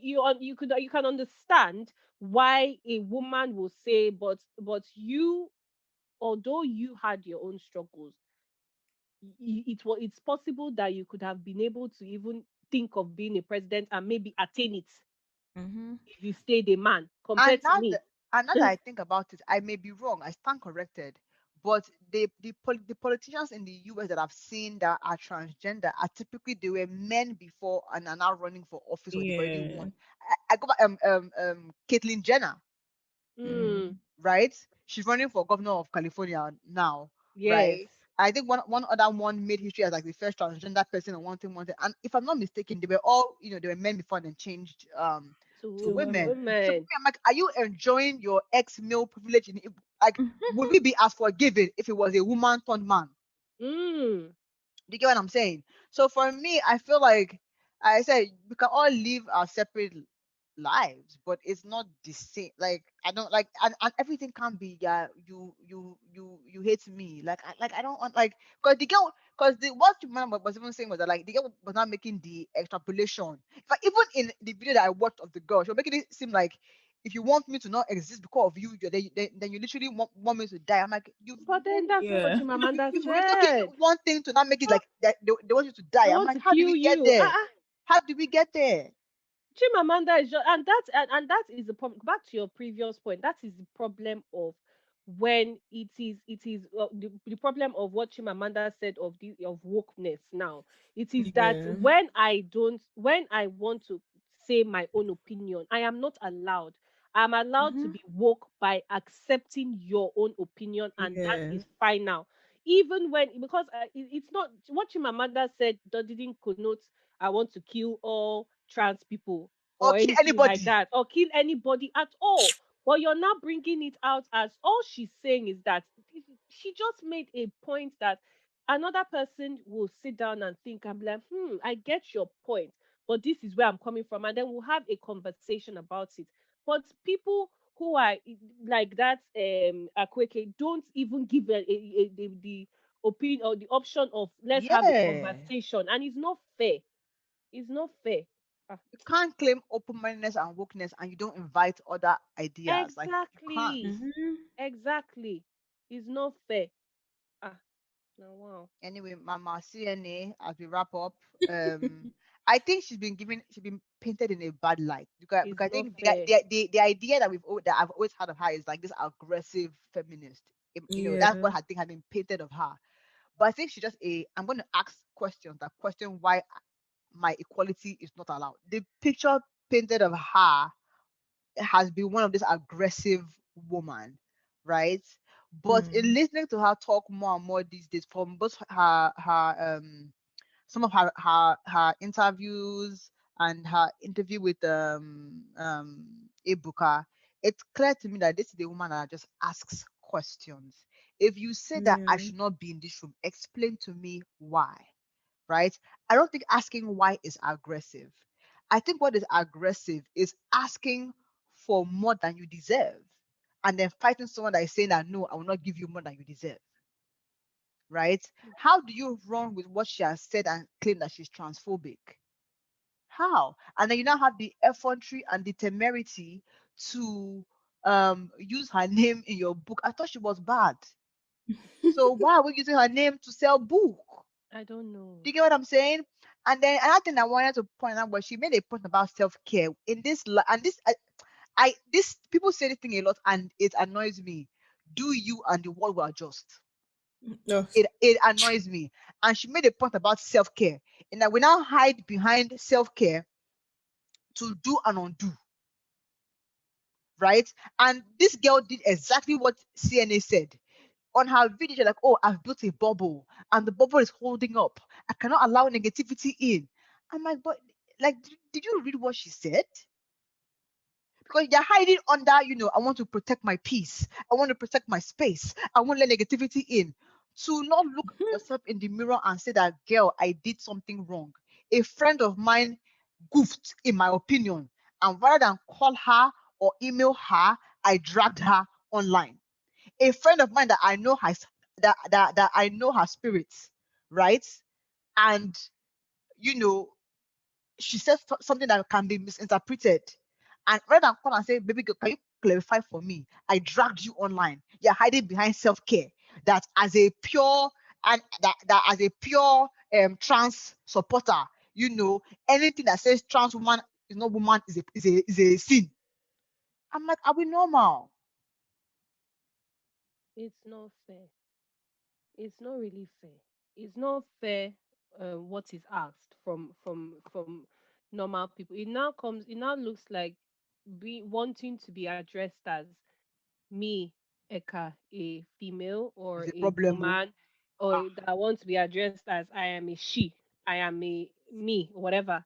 you can understand why a woman will say, but you, although you had your own struggles, it's possible that you could have been able to even think of being a president and maybe attain it Mhm. if you stayed a man And compared to now me. that I think about it, I may be wrong. I stand corrected. But the politicians in the US that I've seen that are transgender are typically they were men before and are now running for office or they've already Yeah. won. I go back Caitlyn Jenner, Mm, Mm. right? She's running for governor of California now, yes. right? I think one other one made history as like the first transgender person and one thing. And if I'm not mistaken, they were all, they were men before and then changed to To To women. So women. I'm like, are you enjoying your ex-male privilege like would we be as forgiving if it was a woman turned man? Mm. Do you get what I'm saying? So for me, I feel like I said we can all live our separate lives, but it's not the same. Like I don't like, and everything can't be you hate me. Like I don't want like because the girl because the what you man was even saying was that like the girl was not making the extrapolation. In fact, even in the video that I watched of the girl, she was making it seem like if you want me to not exist because of you, then you literally want me to die. I'm like, But then that's not what Yeah. Chimamanda you've revoking said. one thing to not make it like that they want you to die. They I'm want like, to how did kill we get you. there? How did we get there? Chimamanda is just, and that is the problem. Back to your previous point, that is the problem of when the problem of what Chimamanda said of the of wokeness. Now, it is that Yeah. when I want to say my own opinion, I am not allowed. I'm allowed to Mhm. be woke by accepting your own opinion, and that Yeah. is final. Even when because it's not what Chimamanda said that didn't connote I want to kill all trans people Or or kill anything like anybody? that or kill anybody at all. But you're now bringing it out as all she's saying is that she just made a point that another person will sit down and think and be like, I get your point, but this is where I'm coming from. And then we'll have a conversation about it. But people who are like that, Akwaeke, don't even give the opinion or the option of let's have a Yeah. conversation. And it's not fair. It's not fair. Ah, You can't claim open-mindedness and wokeness and you don't invite other ideas. Like you can't. exactly. Mhm. Exactly. It's not fair. Ah, no, wow. Anyway, Mama CNA, as we wrap up, um, I think she's been painted in a bad light It's because I not think fair. the idea that that I've always had of her is like this aggressive feminist. That's Yeah. what I think has been painted of her. But I think she's just a. I'm going to ask questions that question why my equality is not allowed. The picture painted of her has been one of this aggressive woman, right? But in Mm. listening to her talk more and more these days, from both her some of her interviews and her interview with Ebuka, it's clear to me that this is the woman that just asks questions. If you say that I Yeah. should not be in this room, explain to me why, right? I don't think asking why is aggressive. I think what is aggressive is asking for more than you deserve and then fighting someone that is saying that no, I will not give you more than you deserve, right? How do you run with what she has said and claim that she's transphobic? How? And then you now have the effrontery and the temerity to use her name in your book. I thought she was bad. So why are we using her name to sell book? I don't know. Do you get what I'm saying? And then another thing I wanted to point out was she made a point about self care in this, and this I this people say this thing a lot, and it annoys me. Do you and the world will adjust. Yes. It annoys me. And she made a point about self care, and that we now hide behind self care to do and undo, right? And this girl did exactly what CNA said on her video. She's like, "Oh, I've built a bubble, and the bubble is holding up. I cannot allow negativity in." I'm like, but like, did you read what she said? Because you're hiding under, I want to protect my peace. I want to protect my space. I want to let negativity in. To not look yourself in the mirror and say that, girl, I did something wrong. A friend of mine goofed, in my opinion. And rather than call her or email her, I dragged her online. A friend of mine that I know has that I know her spirits, right? And you know, she said something that can be misinterpreted. And rather than call and say, baby girl, can you clarify for me? I dragged you online. You're hiding behind self-care. That as a pure and that as a pure trans supporter, anything that says trans woman is not woman is a sin. I'm like, are we normal? It's not fair. It's not really fair. It's not fair. What is asked from normal people. It now comes. It now looks like be wanting to be addressed as me, Eka, a female or It's a a problem. Oh. woman, or Ah, that I want to be addressed as I am a she, I am a me, whatever,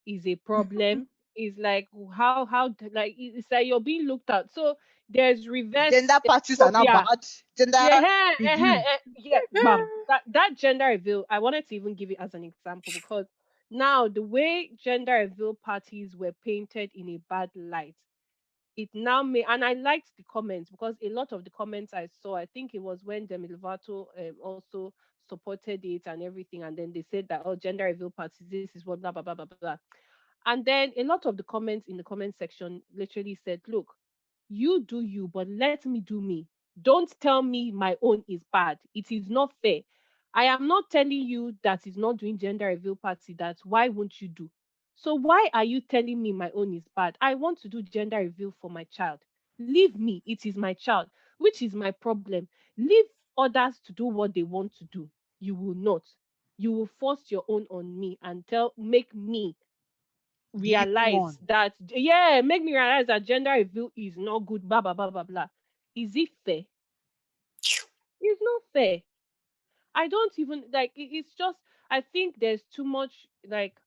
is a problem. Is like like it's like you're being looked at. So there's reverse gender parties are not phobia. bad. Gender Yeah, review. yeah, bam. That gender reveal, I wanted to even give it as an example because now the way gender reveal parties were painted in a bad light, it now made, and I liked the comments because a lot of the comments I saw, I think it was when Demi Lovato also supported it and everything, and then they said that, oh, gender reveal parties, this is what blah blah blah blah blah. And then a lot of the comments in the comment section literally said, look, you do you, but let me do me. Don't tell me my own is bad. It is not fair. I am not telling you that is not doing gender reveal party. That's why won't you do? So why are you telling me my own is bad? I want to do gender reveal for my child. Leave me. It is my child, which is my problem. Leave others to do what they want to do. You will not. You will force your own on me and make me The evil realize one. that, yeah, make me realize that gender reveal is not good, blah blah blah blah blah. Is it fair? It's not fair. I don't even like it's just, I think there's too much, like,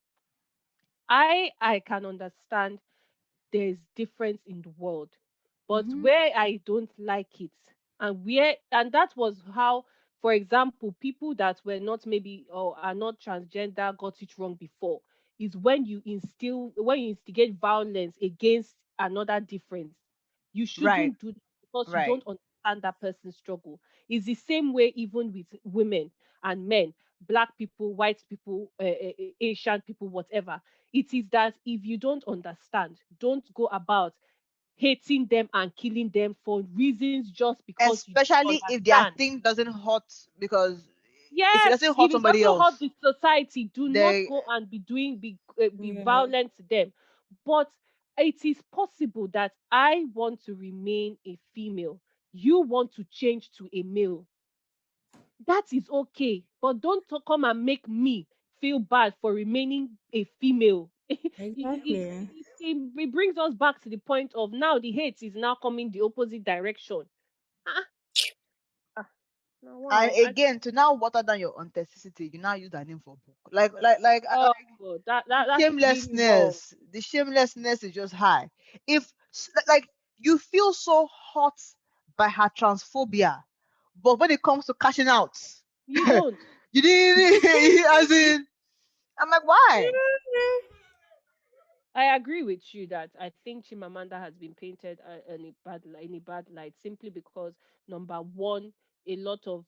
I can understand there's difference in the world. But Mm-hmm. where I don't like it, and that was how, for example, people that were not maybe or are not transgender got it wrong before, is when you instigate violence against another difference. You Right. shouldn't do that because you Right. don't understand that person's struggle. It's the same way even with women and men, black people, white people, Asian people, whatever. It is that if you don't understand, don't go about hating them and killing them for reasons just because you don't Especially if their understand. thing doesn't hurt, because if it Yes, doesn't if hurt it somebody doesn't hurt else, the society, do not they go and be Yeah. violent to them. But it is possible that I want to remain a female. You want to change to a male. That is okay, but don't come and make me feel bad for remaining a female. Exactly. It brings us back to the point of now the hate is now coming the opposite direction. Ah, ah, now and wow, again, to now water down your authenticity, you now use that name for book. oh God, The that's really wrong. shamelessness is just high. If like you feel so hot by her transphobia, but when it comes to cashing out, You you don't. didn't. As in, I'm like, why? I agree with you that I think Chimamanda has been painted in a bad light simply because number one, a lot of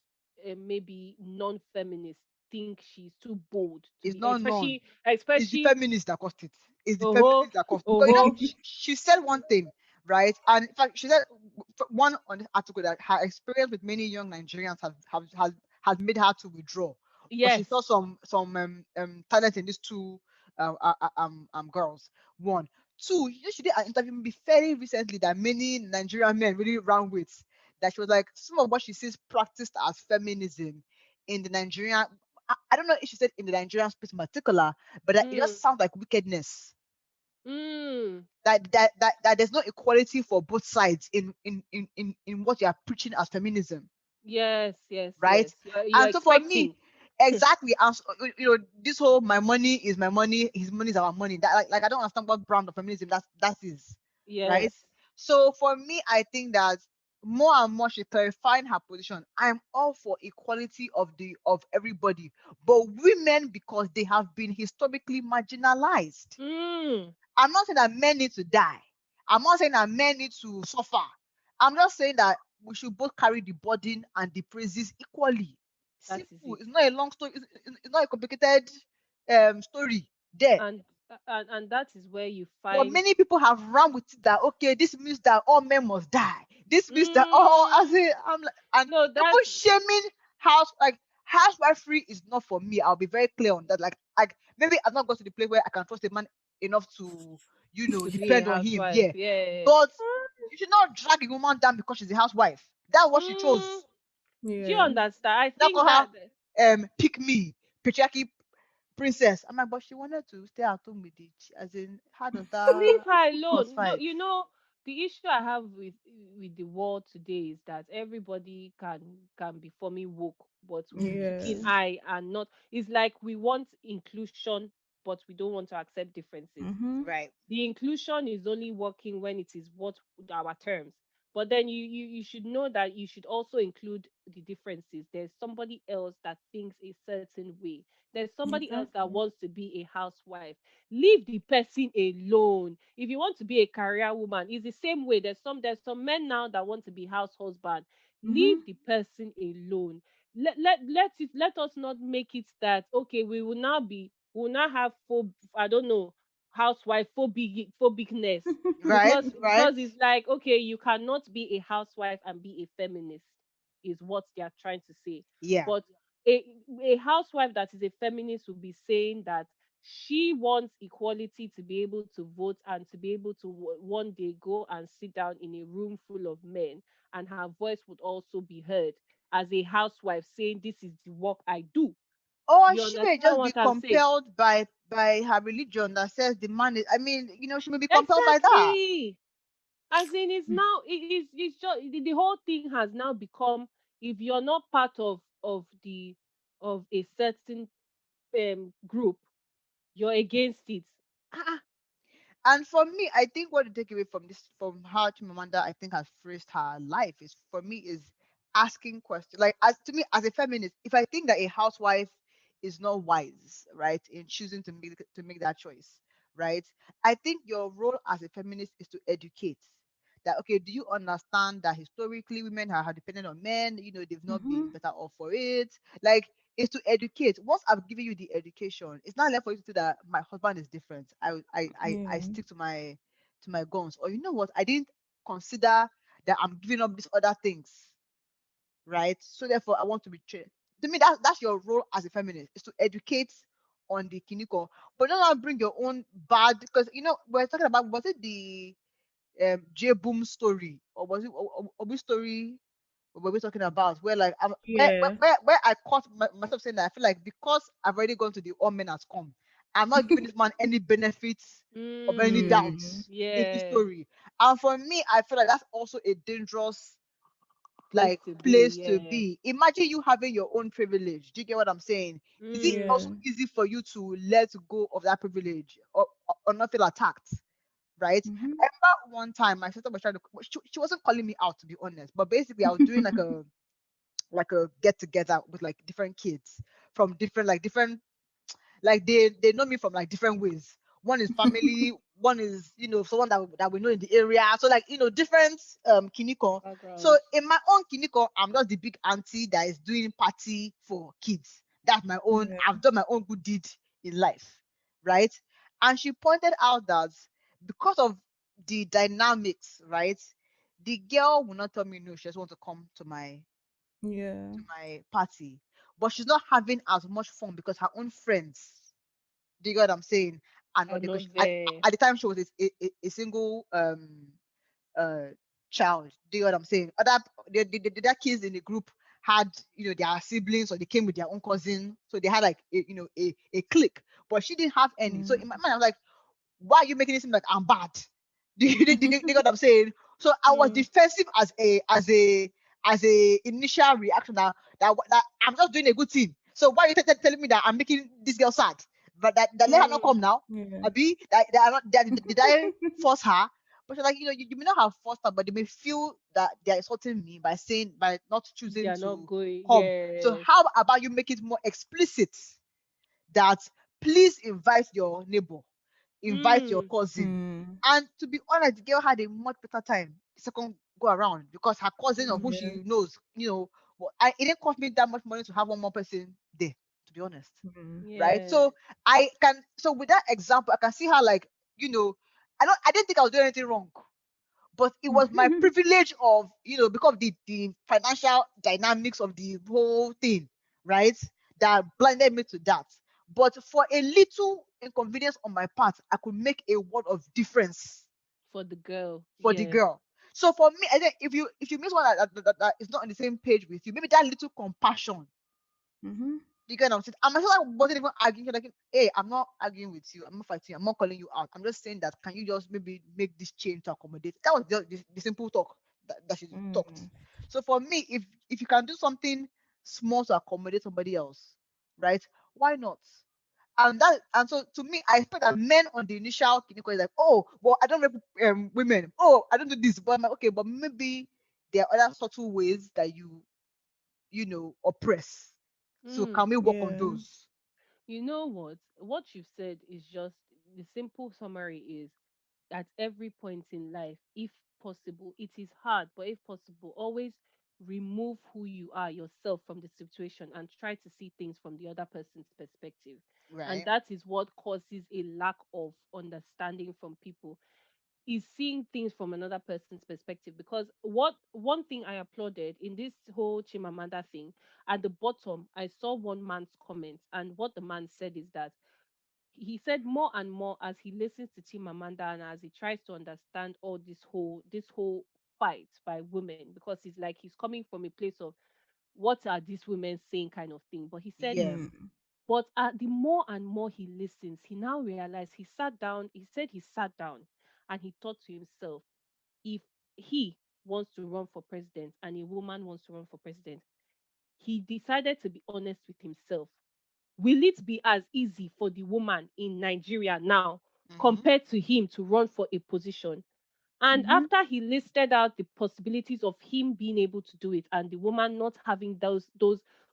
maybe non-feminist think she's too bold to It's be, not known. It's the especially. feminists that caused it. It's the Oh, feminists that caused it. Because oh, she said one thing, right? And in fact, she said one on the article that her experience with many young Nigerians has made her to withdraw because she yes. saw some talent in these two girls. One, two. She did an interview maybe very recently that many Nigerian men really ran with. That she was like some of what she sees practiced as feminism in the Nigerian. I don't know if she said in the Nigerian space in particular, but it Mm, just sounds like wickedness. mm, That there's no equality for both sides in what you are preaching as feminism, yes, yes, right? yes. You're And so for me, expecting. exactly, and so, this whole my money is my money, his money is our money. That like I don't understand what brand of feminism that is, Yes. right? So for me, I think that more and more she's clarifying her position. I'm all for equality of everybody, but women because they have been historically marginalized. Mm, I'm not saying that men need to die. I'm not saying that men need to suffer. I'm just saying that we should both carry the burden and the praises equally. that is Simple. it. It's not a long story. It's not a complicated story there. And that is where you But find. many people have run with it that okay, this means that all men must die. This means that all Mm, as in I'm like, and no, that. even shaming housewifery is not for me. I'll be very clear on that. Like maybe I've not got to the place where I can trust a man enough to To be a depend on him. housewife, Yeah, yeah. but you should not drag a woman down because she's a housewife. That's what she Mm, chose. do you Yeah. understand? I Not think call that. her pick me patriarchy princess. I'm like, but she wanted to stay at home with it. As in, how does Leave that her cross alone. No, fight? the issue I have with the world today is that everybody can be forming woke, but with Yeah. keen eye and not. It's like we want inclusion, but we don't want to accept differences. Mm-hmm. Right. The inclusion is only working when it is what our terms. But then you should know that you should also include the differences. There's somebody else that thinks a certain way. There's somebody else that Exactly. wants to be a housewife. Leave the person alone. If you want to be a career woman, it's the same way. There's some men now that want to be house husband. Mm-hmm. Leave the person alone. Let us not make it that okay, we will now have I don't know, housewife phobicness, Right. because it's like okay, you cannot be a housewife and be a feminist, is what they are trying to say. Yeah. But a a housewife that is a feminist will be saying that she wants equality to be able to vote and to be able to one day go and sit down in a room full of men, and her voice would also be heard as a housewife saying this is the work I do. Or You she may understand just be what I'm saying? compelled by her religion that says the man is. I mean, she may be compelled by that. Exactly. As in, it's now it's just the whole thing has now become, if you're not part of a certain group, you're against it. Ah, And for me, I think what to take away from this, from how Chimamanda, I think, has phrased her life is for me is asking questions. Like as to me, as a feminist, if I think that a housewife is not wise, right, in choosing to make that choice, right, I think your role as a feminist is to educate. That okay, do you understand that historically women have depended on men? They've not Mm-hmm. been better off for it. Like is to educate. Once I've given you the education, it's not left for you to say that my husband is different. I Yeah. stick to my guns. Or you know what? I didn't consider that I'm giving up these other things, right? So therefore, I want to be trained. To me, that's your role as a feminist is to educate on the kiniko, but don't bring your own bad because we're talking about was it the J Boom story or was it Obi story what we're talking about where like Yeah. where I caught myself saying that I feel like because I've already gone to the all men has come, I'm not giving this man any benefits of any Mm. doubts in his yeah, story. And for me, I feel like that's also a dangerous place to place be. to Yeah. be. Imagine you having your own privilege. Do you get what I'm saying? Is it Mm, also Yeah. easy for you to let go of that privilege or not feel attacked? Right? Mm-hmm. I remember one time my sister was trying to. She wasn't calling me out to be honest, but basically I was doing like a get together with like different kids from different like they know me from like different ways. One is family, one is someone that we know in the area. So like different kiniko. So background. in my own kiniko, I'm just the big auntie that is doing party for kids. That's my own. Yeah. I've done my own good deed in life, right? And she pointed out that because of the dynamics, right, the girl will not tell me no. She just want to come Yeah. to my party, but she's not having as much fun because her own friends. Do you get what I'm saying? And I not know because there. at the time she was a single uh child. Do you know what I'm saying? Other the other kids in the group had, their siblings, or they came with their own cousin, so they had like a clique, but she didn't have any. So in my mind, I was like, why are you making it seem like I'm bad? Do you get what I'm saying? So I was Mm, defensive as a initial reaction, that I'm just doing a good thing. So why are you telling me that I'm making this girl sad? But that let her not mm, come now. Yeah. Abi, that are not that did I force her? But she's like, you may not have forced her, but they may feel that they're insulting me by not choosing they're not to going. come. So Yes. how about you make it more explicit that please invite your neighbor, invite your Mm, cousin. Mm. And to be honest, the girl had a much better time the second go around, because her cousin, or who mm, Yeah. she knows, it didn't cost me that much money to have one more person there, to be honest. Mm. Right? yeah. So with that example, I can see how, like, I didn't think I was doing anything wrong, but it was my privilege of, because of the financial dynamics of the whole thing, right, that blinded me to that. But for a little inconvenience on my part, I could make a world of difference For the girl. for the Yeah. girl. So for me, I think if you miss one that is not on the same page with you, maybe that little compassion. Mhm. You get what I'm saying? I'm sure I wasn't even arguing. Like, hey, I'm not arguing with you. I'm not fighting you. I'm not calling you out. I'm just saying that, can you just maybe make this change to accommodate? That was just the simple talk that she talked. Mm. So for me, if you can do something small to accommodate somebody else, right? Why not? And so to me, I expect that men on the initial clinical is like, oh, well, I don't rape women. Oh, I don't do this. But I'm like, okay, but maybe there are other subtle ways that oppress. So Mm. can we work on Yeah. those? You know what? What you've said is just the simple summary is at every point in life, if possible, it is hard, but if possible, always remove who you are yourself from the situation and try to see things from the other person's perspective. And Right. that is what causes a lack of understanding from people, is seeing things from another person's perspective. Because what one thing I applauded in this whole Chimamanda thing, at the bottom I saw one man's comment, and what the man said is that he said more and more as he listens to Chimamanda and as he tries to understand all this whole fight by women, because he's like he's coming from a place of what are these women saying kind of thing. But he said, Yeah. Mm. but the more and more he listens, he now realized he sat down. He said he sat down and he thought to himself, if he wants to run for president and a woman wants to run for president, he decided to be honest with himself. Will it be as easy for the woman in Nigeria now Mm-hmm. compared to him to run for a position? And Mhm. after he listed out the possibilities of him being able to do it and the woman not having those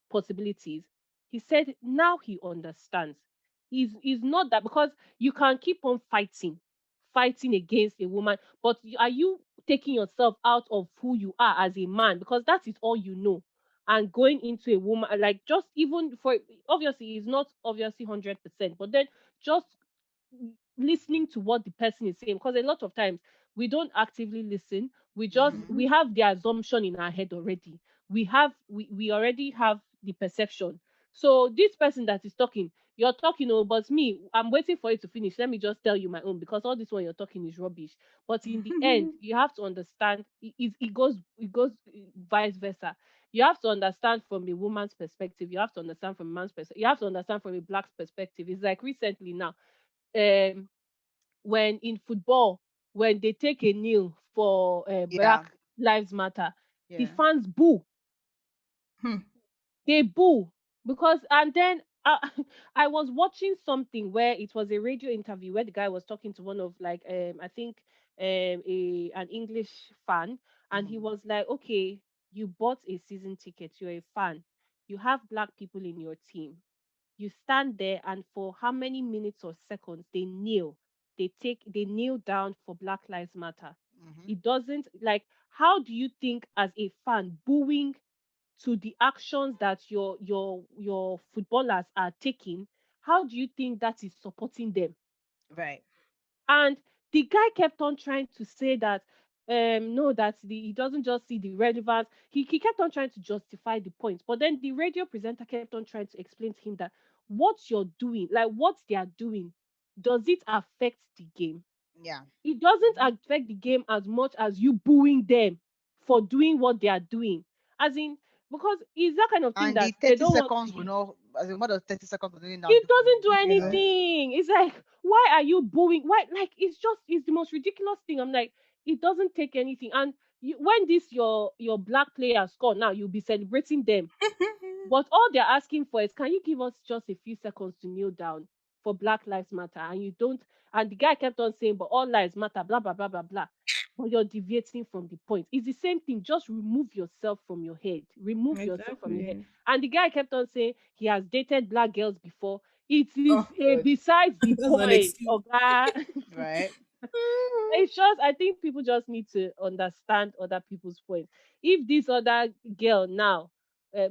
possibilities, he said now he understands. Is not that because you can keep on fighting against a woman, but are you taking yourself out of who you are as a man, because that is all you know, and going into a woman, like, just even for, obviously it's not obviously 100%, but then just listening to what the person is saying, because a lot of times we don't actively listen. We just Mm-hmm. we Mhm. have the assumption in our head already. We already have the perception. So this person that is talking, you're talking, oh, but me, I'm waiting for it to finish. Let me just tell you my own, because all this one you're talking is rubbish. But in the end, you have to understand, it goes vice versa. You have to understand from a woman's perspective, you have to understand from a man's perspective, you have to understand from a black's perspective. It's like recently now, um when in football, when they take a kneel for Yeah. Black Lives Matter, the Yeah. fans boo. Hmm. They boo because, and then I was watching something where it was a radio interview where the guy was talking to one of, like, I think a an English fan, and he Mm-hmm. was like, okay, you bought a season ticket, you're a fan, you have black people in your team, you stand there, and for how many minutes or seconds they kneel, they kneel down for Black Lives Matter. Mm-hmm. It doesn't, like, how do you think as a fan booing to the actions that your footballers are taking, how do you think that is supporting them? Right. And the guy kept on trying to say that no, that he doesn't just see the relevance. He kept on trying to justify the point. But then the radio presenter kept on trying to explain to him that what you're doing, like what they are doing, does it affect the game? Yeah. It doesn't Mhm. affect the game as much as you booing them for doing what they are doing. As in, because it's that kind of thing And that the they 30 don't want to seconds will hear. not, as in, what does 30 seconds will now It do for you? doesn't do Do you Yeah. know? anything. It's like, why are you booing? Why? Like, it's the most ridiculous thing. I'm like, it doesn't take anything. And when this your black players score now, you'll be celebrating them. But all they're asking for is, can you give us just a few seconds to kneel down for Black Lives Matter? And you don't. And the guy kept on saying, but all lives matter, blah, blah, blah, blah, blah. But you're deviating from the point. It's the same thing. Just remove yourself from your head. Remove yourself from your head. Exactly. And the guy kept on saying he has dated black girls before. It is Oh God. besides the That's an point, excuse. okay? Right. It's just, I think people just need to understand other people's points. If this other girl now,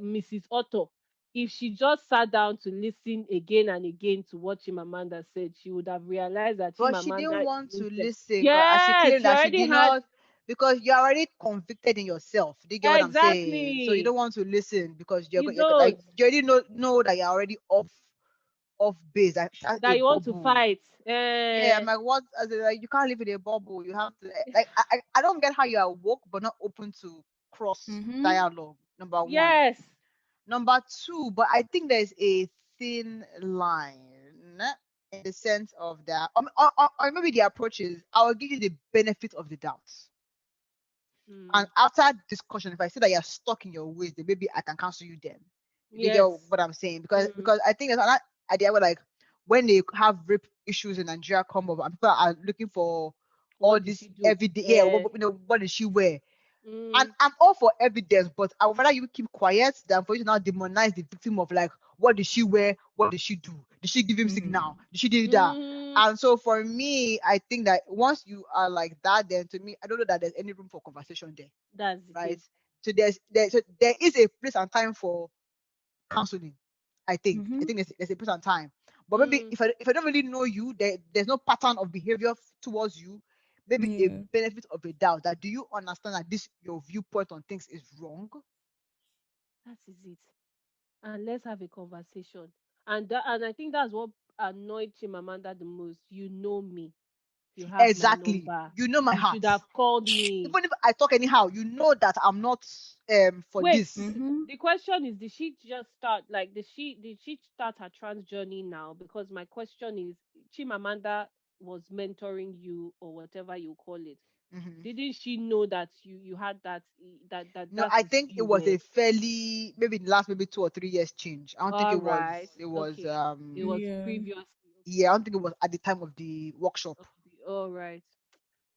Mrs. Otto, if she just sat down to listen again and again to what Chimamanda said, she would have realized that But she didn't Chimamanda is want to interested. listen because she Yes, claimed she that she already did had. not, because you're already convicted in yourself. Do you get what I'm saying? So you Exactly. don't want to listen because You you're like, don't. you already know that you're already off base. Like that's a That you want to bubble. fight. Yeah, I'm Eh, like, what? As in, like, you can't live in a bubble. You have to, like, I don't get how you are woke but not open to cross Mm-hmm. dialogue. Number one. yes. Number two, but I think there's a thin line in the sense of that, or maybe the approach is, I will give you the benefit of the doubt. And Mm, after discussion, if I see that you're stuck in your ways, then maybe I can cancel you then. Do you get yes. what I'm saying? Because Mm, because I think there's another idea where, like, when they have rape issues in Nigeria come up and people are looking for all what did this she do? everyday, yeah, Eh, what did she wear? And mm, I'm all for evidence, but I would rather you keep quiet than for you to now demonize the victim of, like, what did she wear? What did she do? Did she give him signal? Mm-hmm. Did she do that? mm, And so for me, I think that once you are like that, then to me, I don't know that there's any room for conversation there, that's the right? thing. So there is a place and time for counseling. I Mm-hmm. think there's a place and time. But maybe Mm, if I don't really know you, there's no pattern of behavior towards you. Maybe a Yeah. benefit of a doubt, that do you understand that this your viewpoint on things is wrong? that is it. And let's have a conversation. And I think that's what annoyed Chimamanda the most. You know me. You have my Exactly. number. You know my You heart. should have called me. Even if I talk anyhow, you know that I'm not for Wait, this. Mm-hmm. the question is, did she just start, like, did she start her trans journey now? Because my question is, Chimamanda was mentoring you or whatever you call it. Mhm. Didn't she know that you had No, that I is who think it you was were? a fairly, maybe in the last maybe 2 or 3 years change. I don't think All it was right. it was Okay. It was Yeah. previously. yeah, I don't think it was at the time of the workshop. Okay. All right.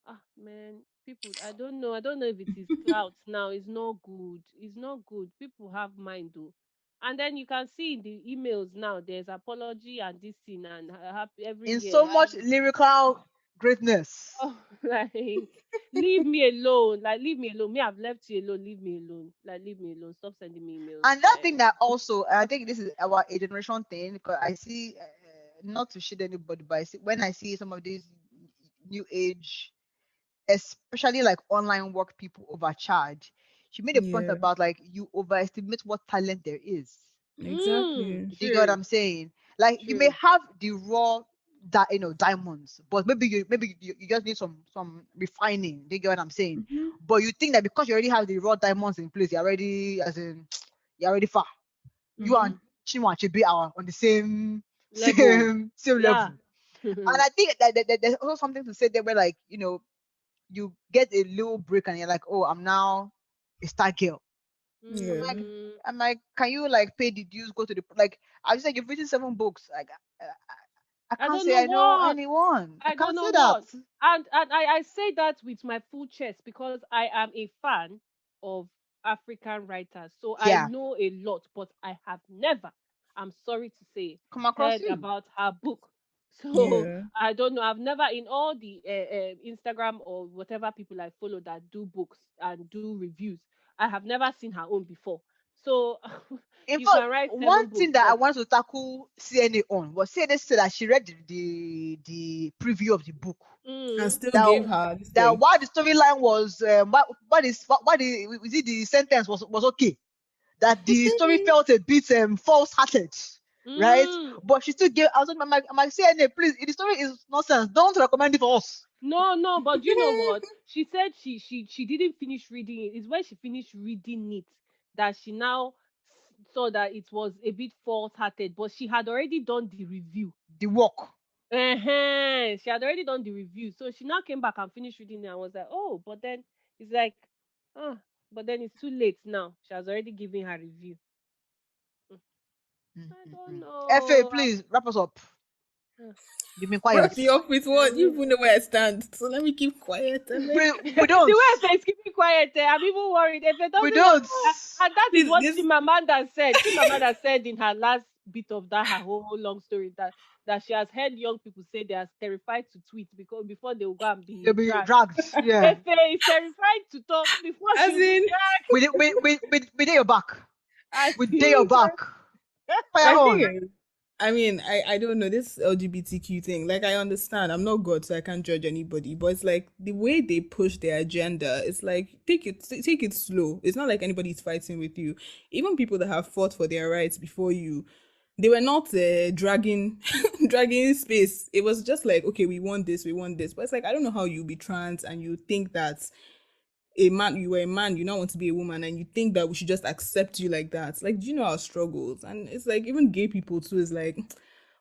Ah, man, people, I don't know. I don't know if it is clout now. It's not good. It's not good. People have mind though. And then you can see in the emails now, there's apology and this thing and happy every In year. so much lyrical greatness. Oh, like, leave me alone. Like, leave me alone. Me, I've left you alone. Leave me alone. Like, leave me alone. Stop sending me emails. And that thing that also, and I think this is our a generation thing, because I see, not to shit anybody, but I see, when I see some of these new age, especially like online work, people overcharge. She made a point Yeah. about, like, you overestimate what talent there is. Mm, Exactly. Do you get what true. I'm saying? Like, you may True. have the raw, diamonds, but maybe you just need some refining. Do you get what I'm saying? Mm-hmm. But you think that because you already have the raw diamonds in place, you're already, as in, you're already far. You Mm-hmm. and Chinua Achebe are on the same Level. same Yeah. level. And I think that there's also something to say there where, like, you get a little break and you're like, oh, I'm now a star girl. I'm Yeah. like, mm, can you, like, pay the dues, go to the, like, I just said, you've written 7 books. Like, I I can't don't say know I know what. anyone. I I don't can't know say that. what. And I say that with my full chest because I am a fan of African writers. So I Yeah, know a lot, but I have never, I'm sorry to say, come across heard you. about her book. So Yeah. I don't know. I've never, in all the Instagram or whatever people I follow that do books and do reviews, I have never seen her own before. So In you fact, can write one 7 books, thing that I but want to tackle CNA on was CNA said that she read the preview of the book. And mm, still That gave her this that thing. while the storyline was what the sentence was okay. That the story felt a bit false-hearted, right? mm. But she still gave. I was like, I'm like, CNA, please, if the story is nonsense, don't recommend it for us. No, but you know what? She said she didn't finish reading it. It's when she finished reading it that she now saw that it was a bit false-hearted, but she had already done the review. The work. She had already done the review. So she now came back and finished reading it and was like, oh, but then it's like, oh, but then it's too late now. She has already given her review. Mm, I don't FA, know. please wrap us up. Uh, You've been quiet. Wrap me up with I what? You mean, even know where I stand. So let me keep quiet and We, like we the don't. way it's keeping quiet, I'm even worried. If it We doesn't know, don't. and that is this what this Chimamanda said. Chimamanda said in her last bit of that her whole long story that she has heard young people say they are terrified to tweet because before they will go and They'll be be dragged. dragged. Yeah. Efe is terrified to talk before she as will be in We dare your back. dragged. We dare your See? back. Fire my thing on. is, I mean, I don't know this LGBTQ thing. Like, I understand. I'm not God, so I can't judge anybody. But it's like the way they push their agenda. It's like take it slow. It's not like anybody's fighting with you. Even people that have fought for their rights before you, they were not dragging dragging space. It was just like, okay, we want this, we want this. But it's like I don't know how you be trans and you think that a man, you were a man, you now want to be a woman, and you think that we should just accept you like that. Like, do you know our struggles? And it's like even gay people too is like,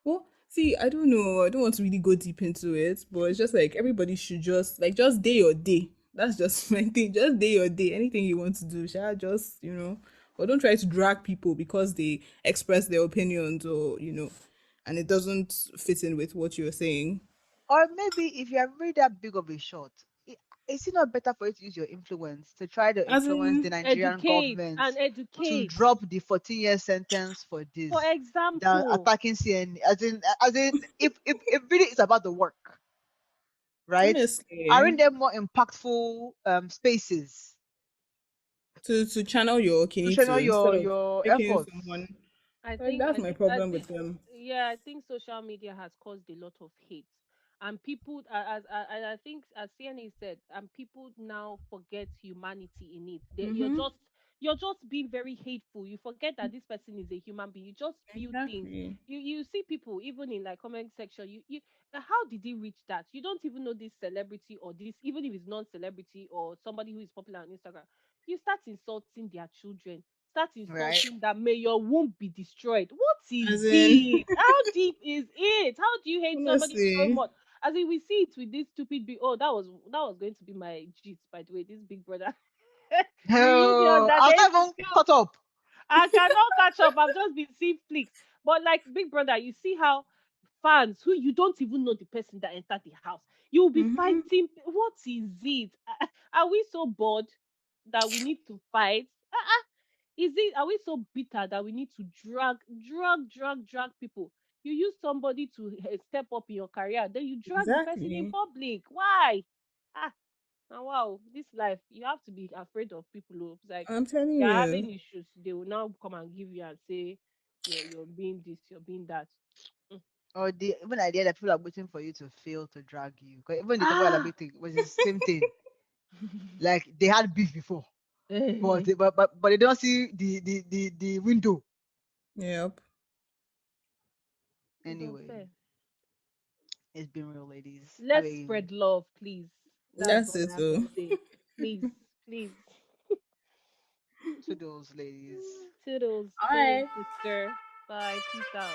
well, see, I don't know, I don't want to really go deep into it, but it's just like everybody should just like just day your day. That's just my thing. Just day your day. Anything you want to do, shall just or don't try to drag people because they express their opinions or and it doesn't fit in with what you're saying. Or maybe if you are really that big of a shot, is it not better for you to use your influence to try to As influence in, the Nigerian Educate government and to educate. drop the 14-year sentence for this For than example, attacking CN? As in, if really it's about the work, right? honestly, Aren't there more impactful spaces to channel your to kidney channel to instead of your making efforts? someone like that's my problem with them. yeah, I think social media has caused a lot of hate, and people, I think, as CNA said, and people now forget humanity in it. Mm-hmm. You're just being very hateful. You forget that this person is a human being. You just view things. Exactly. You see people even in like comment section. How did he reach that? You don't even know this celebrity or this, even if it's non-celebrity or somebody who is popular on Instagram. You start insulting their children, start Right? insulting that may your womb be destroyed. What is As in, it? How deep is it? How do you hate somebody so honestly, much? As in, we see it with this stupid big. Oh, that was going to be my cheat, by the way. This big brother. You use your Oh, I was underage not even skill. caught up. I cannot catch up. I've just been seeing flicks. But like Big Brother, you see how fans who you don't even know the person that entered the house, you'll be mm-hmm. fighting. What is it? Are we so bored that we need to fight? Is it? Are we so bitter that we need to drag people? You use somebody to step up in your career, then you drag the person in Exactly. public. Why? Ah, and wow, this life, you have to be afraid of people who it's like I'm telling you're you. having issues, they will now come and give you and say you're being this, you're being that. Mm. Or the even idea that people are waiting for you to fail to drag you. Because even the topic Ah. thing was the same thing. Like they had beef before, but they don't see the window. Yep. It's Anyway, unfair. it's been real, ladies. Have Let's a spread love, please. That's That's all it I have to though. say. Please, please. to those ladies. Toodles, All bye, right. sister. Bye, peace out.